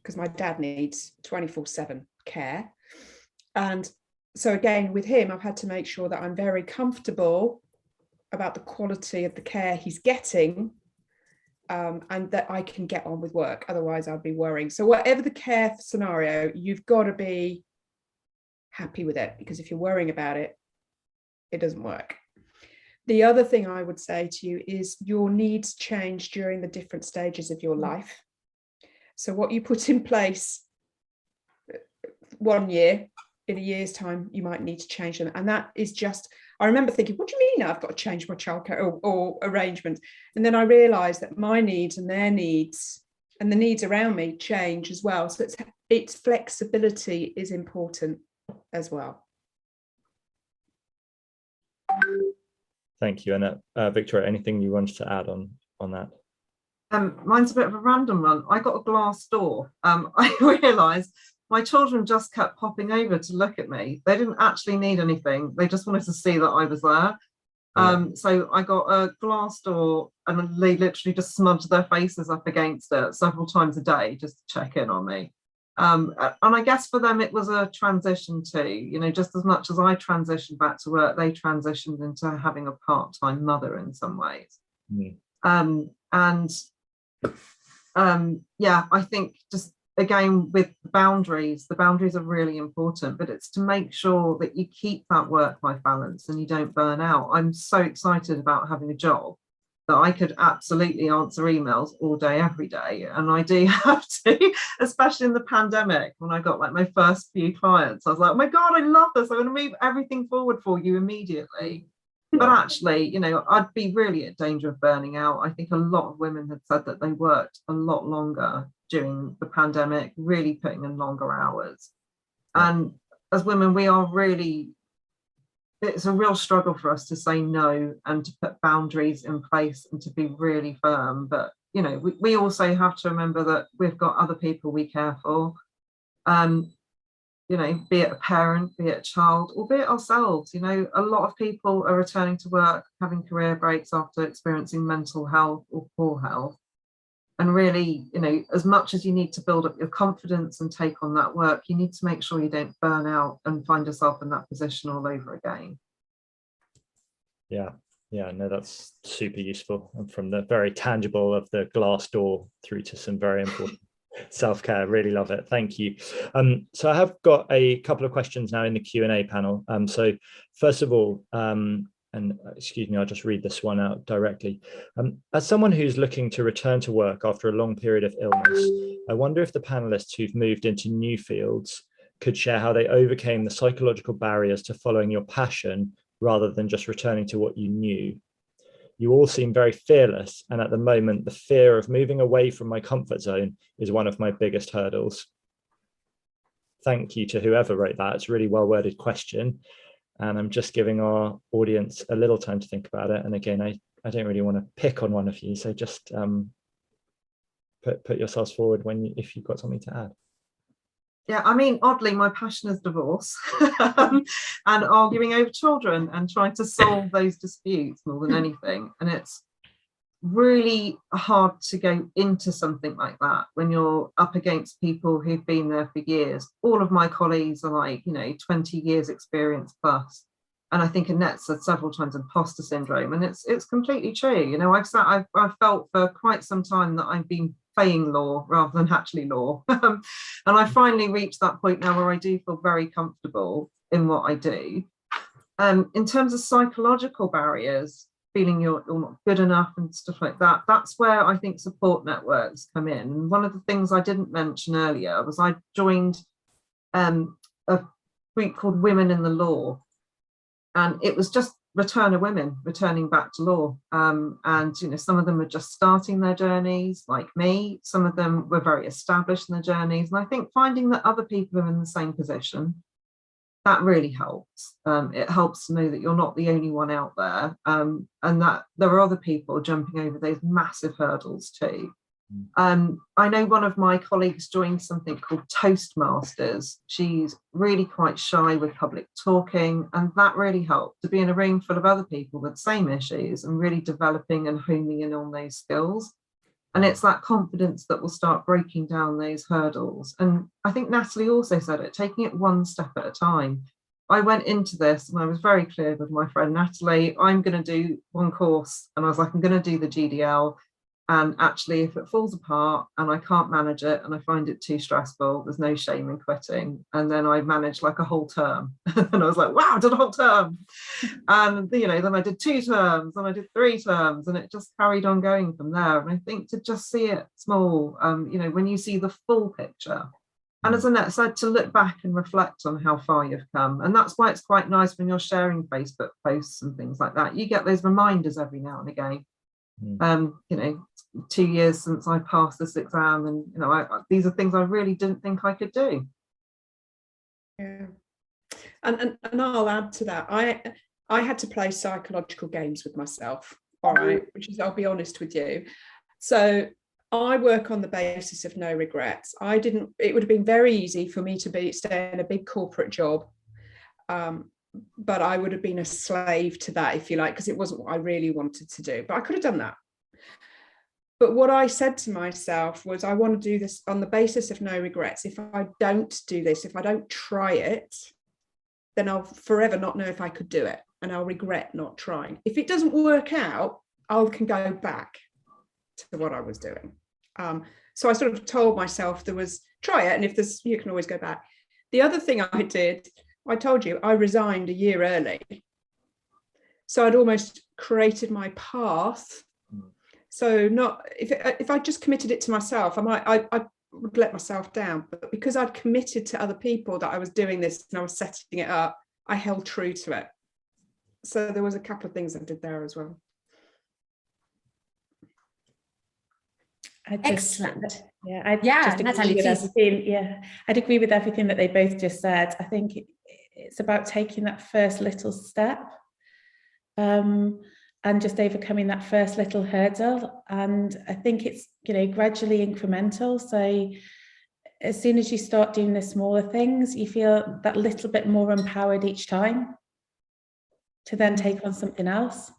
because my dad needs 24/7 care. And so again, with him, I've had to make sure that I'm very comfortable about the quality of the care he's getting, and that I can get on with work. Otherwise, I'd be worrying. So whatever the care scenario, you've got to be happy with it, because if you're worrying about it, it doesn't work. The other thing I would say to you is your needs change during the different stages of your life. So what you put in place 1 year, in a year's time, you might need to change them. And that is just, I remember thinking, what do you mean I've got to change my childcare or arrangement? And then I realized that my needs and their needs and the needs around me change as well. So its flexibility is important as well. Thank you. And Victoria, anything you wanted to add on that? Mine's a bit of a random one. I got a glass door. I realised my children just kept popping over to look at me. They didn't actually need anything. They just wanted to see that I was there. So I got a glass door, and they literally just smudged their faces up against it several times a day just to check in on me. And I guess for them, it was a transition too. You know, just as much as I transitioned back to work, they transitioned into having a part-time mother in some ways. Yeah, I think just again with the boundaries are really important, but it's to make sure that you keep that work-life balance and you don't burn out. I'm so excited about having a job that I could absolutely answer emails all day, every day. And I do have to, especially in the pandemic, when I got like my first few clients, I was like, oh my God, I love this. I'm going to move everything forward for you immediately. But actually, you know, I'd be really at danger of burning out. I think a lot of women had said that they worked a lot longer during the pandemic, really putting in longer hours. And as women, we are really, it's a real struggle for us to say no and to put boundaries in place and to be really firm. But, you know, we also have to remember that we've got other people we care for. You know, be it a parent, be it a child, or be it ourselves. You know, a lot of people are returning to work, having career breaks after experiencing mental health or poor health. And really, you know, as much as you need to build up your confidence and take on that work, you need to make sure you don't burn out and find yourself in that position all over again. Yeah, no, that's super useful. And from the very tangible of the glass door through to some very important self-care. Really love it. Thank you. So I have got a couple of questions now in the Q&A panel. So first of all, and excuse me, I'll just read this one out directly. As someone who's looking to return to work after a long period of illness, I wonder if the panelists who've moved into new fields could share how they overcame the psychological barriers to following your passion rather than just returning to what you knew. You all seem very fearless, and at the moment, the fear of moving away from my comfort zone is one of my biggest hurdles. Thank you to whoever wrote that. It's a really well-worded question, and I'm just giving our audience a little time to think about it. And again, I don't really want to pick on one of you, so just put yourselves forward if you've got something to add. Yeah, I mean, oddly, my passion is divorce and arguing over children and trying to solve those disputes more than anything. And it's really hard to go into something like that when you're up against people who've been there for years. All of my colleagues are like, you know, 20 years experience plus. And I think Annette said several times imposter syndrome, and it's completely true. You know, I've felt for quite some time that I've been playing law rather than actually law. And I finally reached that point now where I do feel very comfortable in what I do. In terms of psychological barriers, feeling you're not good enough and stuff like that, that's where I think support networks come in. And one of the things I didn't mention earlier was I joined a group called Women in the Law. And it was just returner women returning back to law. And, you know, some of them are just starting their journeys like me. Some of them were very established in their journeys. And I think finding that other people are in the same position, that really helps. It helps to know that you're not the only one out there, and that there are other people jumping over those massive hurdles too. I know one of my colleagues joined something called Toastmasters. She's really quite shy with public talking, and that really helped to be in a room full of other people with the same issues and really developing and honing in on those skills. And it's that confidence that will start breaking down those hurdles. And I think Natalie also said it, taking it one step at a time. I went into this and I was very clear with my friend Natalie, I'm going to do one course. And I was like, I'm going to do the GDL. And actually, if it falls apart and I can't manage it and I find it too stressful, there's no shame in quitting. And then I managed like a whole term. And I was like, wow, I did a whole term. And, you know, then I did 2 terms and I did 3 terms, and it just carried on going from there. And I think to just see it small, you know, when you see the full picture. And as Annette said, to look back and reflect on how far you've come. And that's why it's quite nice when you're sharing Facebook posts and things like that. You get those reminders every now and again. You know, 2 years since I passed this exam, and you know, these are things I really didn't think I could do. Yeah, and I'll add to that. I had to play psychological games with myself, all right, which is, I'll be honest with you. So I work on the basis of no regrets. It would have been very easy for me to stay in a big corporate job, but I would have been a slave to that, if you like, because it wasn't what I really wanted to do. But I could have done that. But what I said to myself was, I want to do this on the basis of no regrets. If I don't do this, if I don't try it, then I'll forever not know if I could do it, and I'll regret not trying. If it doesn't work out, I can go back to what I was doing. So I sort of told myself try it, and if there's, you can always go back. The other thing I did, I told you, I resigned a year early. So I'd almost created my path. So not if I just committed it to myself, I would let myself down. But because I'd committed to other people that I was doing this and I was setting it up, I held true to it. So there was a couple of things I did there as well. Excellent. Natalie, I'd agree with everything that they both just said. I think it's about taking that first little step, and just overcoming that first little hurdle. And I think it's, you know, gradually incremental. So as soon as you start doing the smaller things, you feel that little bit more empowered each time to then take on something else.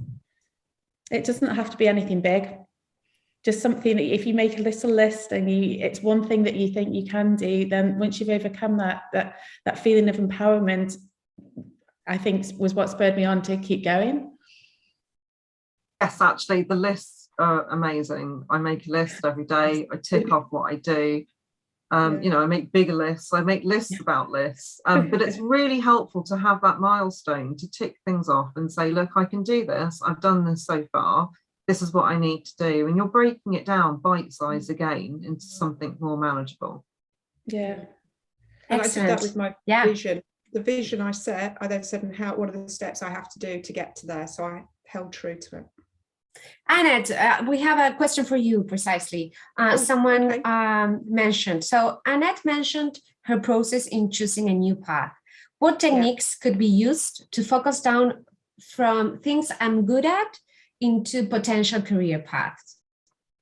It doesn't have to be anything big. Just something that if you make a little list and it's one thing that you think you can do, then once you've overcome that feeling of empowerment, I think was what spurred me on to keep going. Yes, actually, the lists are amazing. I make a list every day. I tick off what I do. You know, I make bigger lists. I make lists about lists. But it's really helpful to have that milestone to tick things off and say, look, I can do this. I've done this so far. This is what I need to do. And you're breaking it down bite-sized again into something more manageable. Yeah. And excellent. I did that with my vision. The vision I set, I then said, what are the steps I have to do to get to there? So I held true to it. Annette, we have a question for you precisely. Someone mentioned, so Annette mentioned her process in choosing a new path. What techniques could be used to focus down from things I'm good at into potential career paths?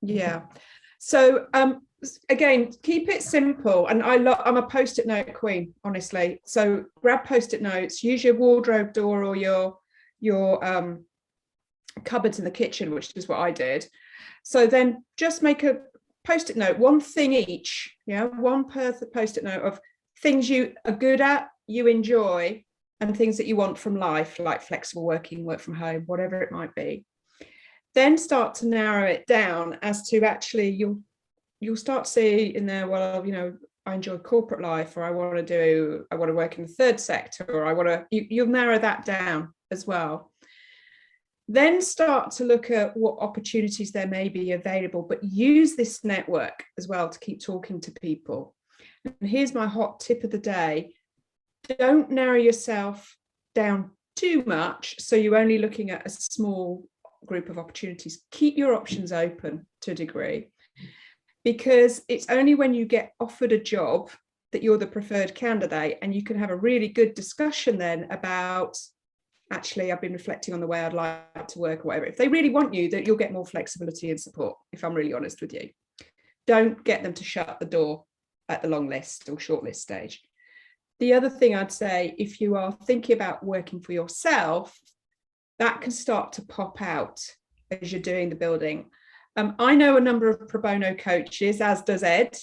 Yeah. So again, keep it simple. And I'm a post-it note queen, honestly. So grab post-it notes, use your wardrobe door or your cupboards in the kitchen, which is what I did. So then just make a post-it note, one thing each, one per post-it note of things you are good at, you enjoy, and things that you want from life, like flexible working, work from home, whatever it might be. Then start to narrow it down as to actually you'll start to see in there, well, I enjoy corporate life, or I want to work in the third sector, or you'll narrow that down as well. Then start to look at what opportunities there may be available, but use this network as well to keep talking to people. And here's my hot tip of the day. Don't narrow yourself down too much so you're only looking at a small group of opportunities. Keep your options open to a degree, because it's only when you get offered a job that you're the preferred candidate, and you can have a really good discussion then about, actually, I've been reflecting on the way I'd like to work or whatever. If they really want you, that you'll get more flexibility and support, if I'm really honest with you. Don't get them to shut the door at the long list or short list stage. The other thing I'd say, if you are thinking about working for yourself, that can start to pop out as you're doing the building. I know a number of pro bono coaches, as does Ed.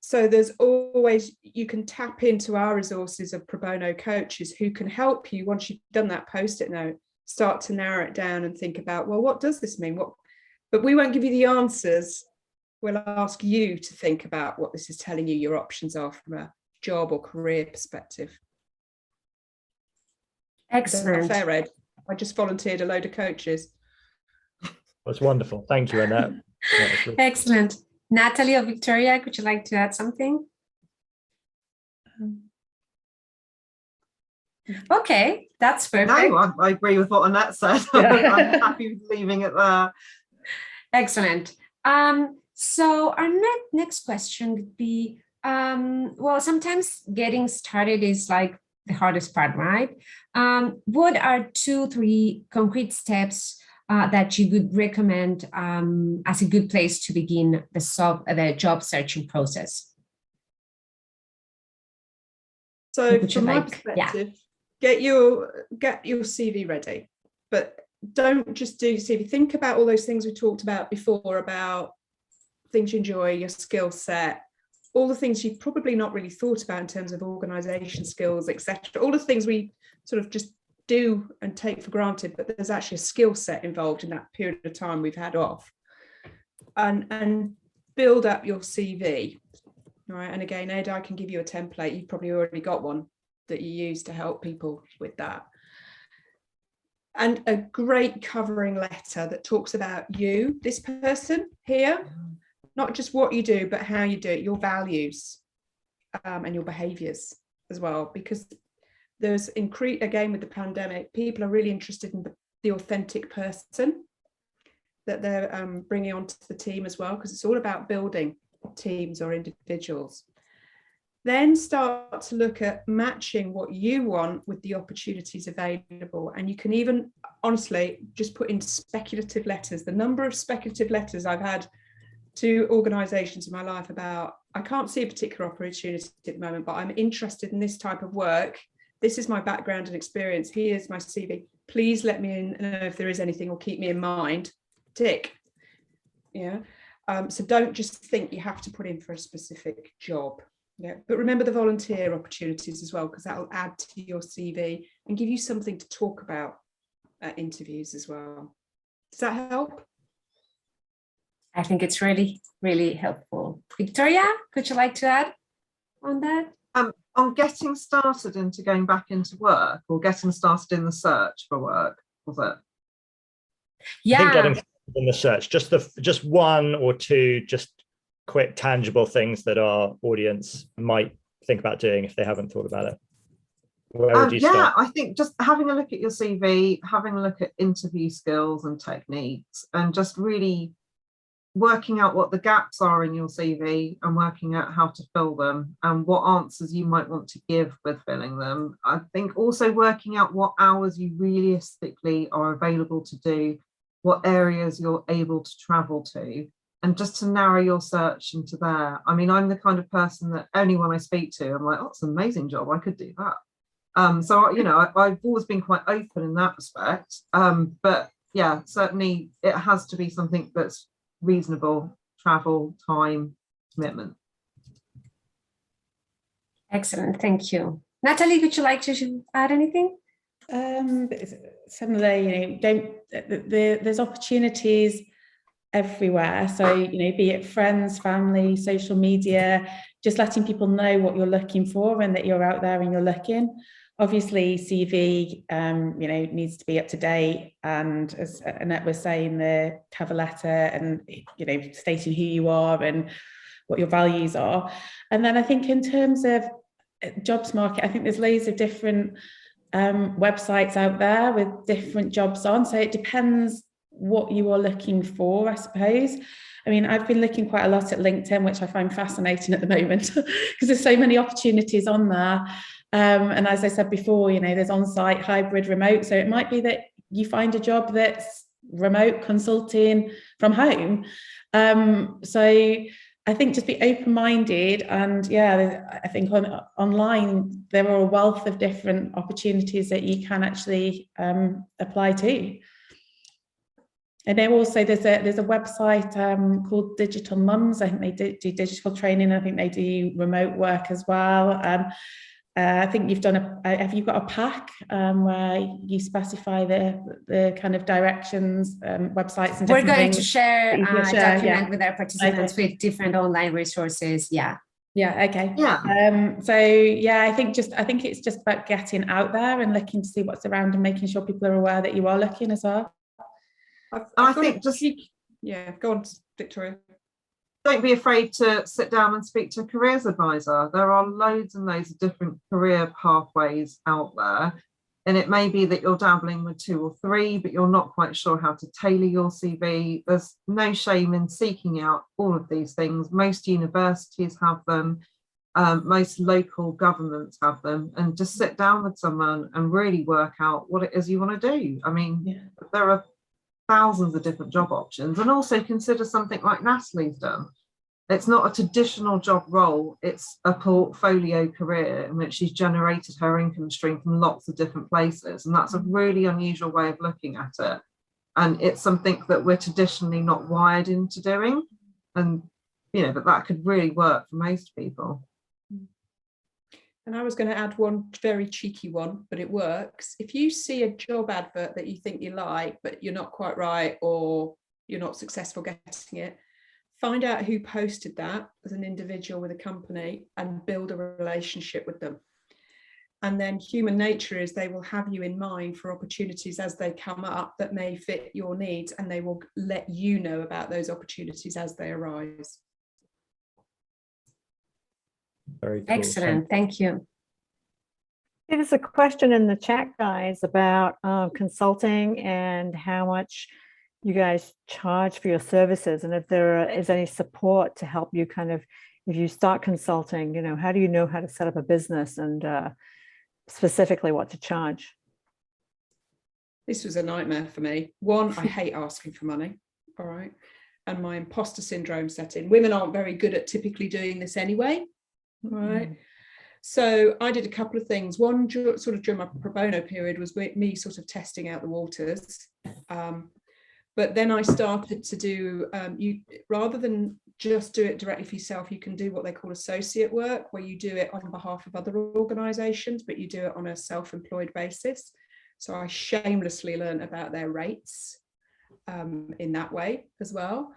So there's always, you can tap into our resources of pro bono coaches who can help you once you've done that post-it note, start to narrow it down and think about, well, what does this mean? but we won't give you the answers. We'll ask you to think about what this is telling you your options are from a job or career perspective. Excellent. Is that fair, Ed? I just volunteered a load of coaches. That's wonderful. Thank you, Annette. Really... Excellent. Natalie or Victoria, could you like to add something? Okay, that's perfect. No, I agree with what Annette said. Yeah. I'm happy with leaving it there. Excellent. So our next question would be, well, sometimes getting started is like the hardest part, right? What are 2-3 concrete steps that you would recommend as a good place to begin the job searching process? So from my perspective, get your CV ready, but don't just do CV. Think about all those things we talked about before, about things you enjoy, your skill set, all the things you've probably not really thought about in terms of organisation skills, etc. All the things we sort of just do and take for granted, but there's actually a skill set involved in that period of time we've had off. And build up your CV. All right. And again, Ed, I can give you a template. You've probably already got one that you use to help people with that. And a great covering letter that talks about you, this person here, not just what you do, but how you do it, your values and your behaviours as well. Because there's again with the pandemic, people are really interested in the authentic person that they're bringing onto the team as well, because it's all about building teams or individuals. Then start to look at matching what you want with the opportunities available. And you can even honestly just put in speculative letters. The number of speculative letters I've had to organisations in my life about, I can't see a particular opportunity at the moment, but I'm interested in this type of work. This is my background and experience. Here's my CV. Please let me know if there is anything or keep me in mind. Tick. Yeah. So don't just think you have to put in for a specific job. Yeah. But remember the volunteer opportunities as well, because that will add to your CV and give you something to talk about at interviews as well. Does that help? I think it's really, really helpful. Victoria, could you like to add on that? On getting started into going back into work, or getting started in the search for work, was it? Yeah. I think getting started in the search, just 1 or 2 just quick tangible things that our audience might think about doing if they haven't thought about it. Where would you start? I think just having a look at your CV, having a look at interview skills and techniques, and just really working out what the gaps are in your CV and working out how to fill them and what answers you might want to give with filling them. I think also working out what hours you realistically are available to do, what areas you're able to travel to, and just to narrow your search into there. I mean, I'm the kind of person that anyone I speak to, I'm like, oh, it's an amazing job, I could do that. So, you know, I've always been quite open in that respect. But yeah, certainly it has to be something that's reasonable travel, time, commitment. Excellent, thank you. Natalie, would you like to add anything? Similarly, there's opportunities everywhere. So, be it friends, family, social media, just letting people know what you're looking for and that you're out there and you're looking. Obviously, CV, needs to be up to date. And as Annette was saying, the cover letter and, stating who you are and what your values are. And then I think in terms of jobs market, I think there's loads of different websites out there with different jobs on. So it depends what you are looking for, I suppose. I mean, I've been looking quite a lot at LinkedIn, which I find fascinating at the moment because there's so many opportunities on there. And as I said before, there's on-site, hybrid, remote. So it might be that you find a job that's remote consulting from home. So I think just be open-minded. And yeah, I think online, there are a wealth of different opportunities that you can actually apply to. And then also there's a website called Digital Mums. I think they do digital training. I think they do remote work as well. I think you've done have you got a pack where you specify the kind of directions, websites and We're different going to things share that you can a share? document Yeah. with our participants Okay. with different online resources. Yeah. Yeah, okay. Yeah. So yeah, I think it's just about getting out there and looking to see what's around and making sure people are aware that you are looking as well. I think just yeah, go on, Victoria. don't be afraid to sit down and speak to a careers advisor. There are loads and loads of different career pathways out there. And it may be that you're dabbling with 2 or 3, but you're not quite sure how to tailor your CV. There's no shame in seeking out all of these things. Most universities have them. Most local governments have them. And just sit down with someone and really work out what it is you want to do. I mean, there are thousands of different job options, and also consider something like Natalie's done. It's not a traditional job role, it's a portfolio career in which she's generated her income stream from lots of different places, and that's a really unusual way of looking at it, and it's something that we're traditionally not wired into doing, and but that could really work for most people. And I was going to add one very cheeky one, but it works. If you see a job advert that you think you like, but you're not quite right, or you're not successful getting it, find out who posted that as an individual with a company and build a relationship with them. And then human nature is they will have you in mind for opportunities as they come up that may fit your needs, and they will let you know about those opportunities as they arise. Very cool. Excellent. Thank you. There's a question in the chat, guys, about consulting and how much you guys charge for your services, and if there is any support to help you kind of, if you start consulting, how do you know how to set up a business and specifically what to charge? This was a nightmare for me. One, I hate asking for money. All right. And my imposter syndrome set in. Women aren't very good at typically doing this anyway. Right. So I did a couple of things. One, sort of during my pro bono period, was me sort of testing out the waters. But then I started to do, rather than just do it directly for yourself, you can do what they call associate work, where you do it on behalf of other organisations, but you do it on a self-employed basis. So I shamelessly learned about their rates in that way as well.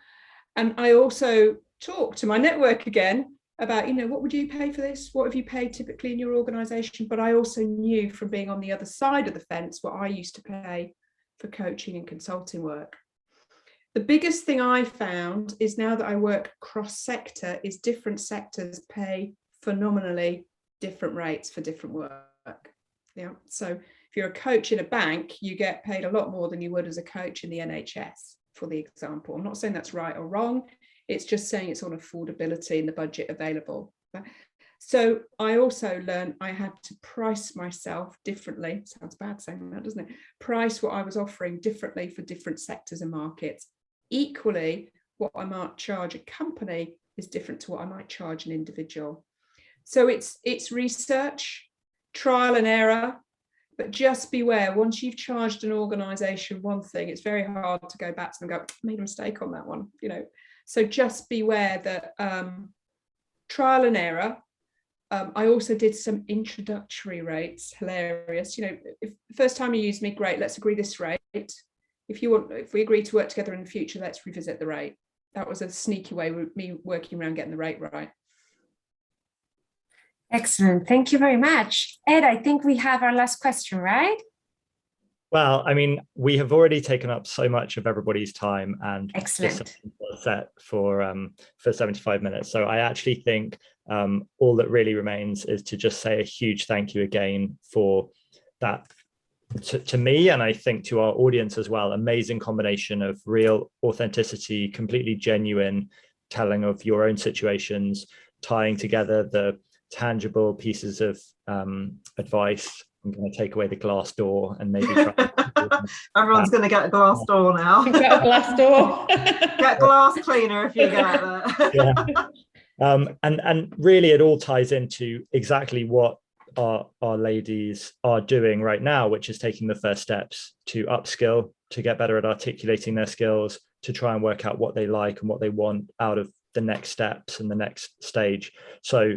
And I also talked to my network again about, what would you pay for this? What have you paid typically in your organisation? But I also knew from being on the other side of the fence what I used to pay for coaching and consulting work. The biggest thing I found is, now that I work cross-sector, is different sectors pay phenomenally different rates for different work. Yeah. So if you're a coach in a bank, you get paid a lot more than you would as a coach in the NHS, for the example. I'm not saying that's right or wrong. It's just saying it's on affordability and the budget available. So I also learned I had to price myself differently. Sounds bad saying that, doesn't it? Price what I was offering differently for different sectors and markets. Equally, what I might charge a company is different to what I might charge an individual. So it's research, trial and error, but just beware, once you've charged an organisation one thing, it's very hard to go back to them and go, I made a mistake on that one, So just beware that trial and error. I also did some introductory rates, hilarious. If the first time you use me, great, let's agree this rate. If we agree to work together in the future, let's revisit the rate. That was a sneaky way with me working around getting the rate right. Excellent. Thank you very much. Ed, I think we have our last question, right? Well, I mean, we have already taken up so much of everybody's time, and excellent set for 75 minutes. So I actually think all that really remains is to just say a huge thank you again for that to me, and I think to our audience as well. Amazing combination of real authenticity, completely genuine telling of your own situations, tying together the tangible pieces of advice. I'm going to take away the glass door and maybe try. Everyone's going to get a glass door now. Get a glass door. Get glass cleaner if you get it. Yeah. And really it all ties into exactly what our ladies are doing right now, which is taking the first steps to upskill, to get better at articulating their skills, to try and work out what they like and what they want out of the next steps and the next stage. So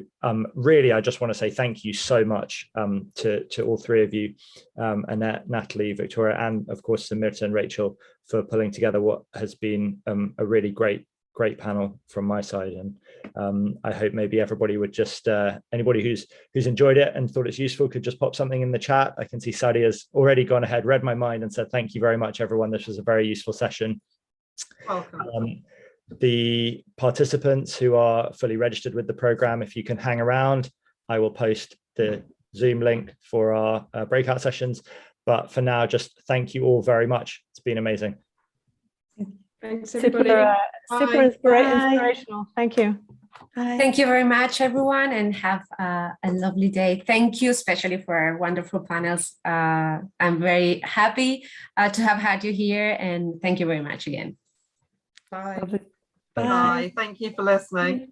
really, I just want to say thank you so much to all three of you, Annette, Natalie, Victoria, and of course Samirta and Rachel, for pulling together what has been a really great panel from my side. And I hope maybe everybody would just, anybody who's enjoyed it and thought it's useful could just pop something in the chat. I can see Sadie has already gone ahead, read my mind, and said, thank you very much, everyone. This was a very useful session. Welcome. The participants who are fully registered with the program, if you can hang around, I will post the Zoom link for our breakout sessions. But for now, just thank you all very much. It's been amazing. Thanks, everybody. Super inspirational. Thank you. Bye. Thank you very much, everyone, and have a lovely day. Thank you, especially for our wonderful panels. I'm very happy to have had you here, and thank you very much again. Bye. Bye. Bye. Thank you for listening.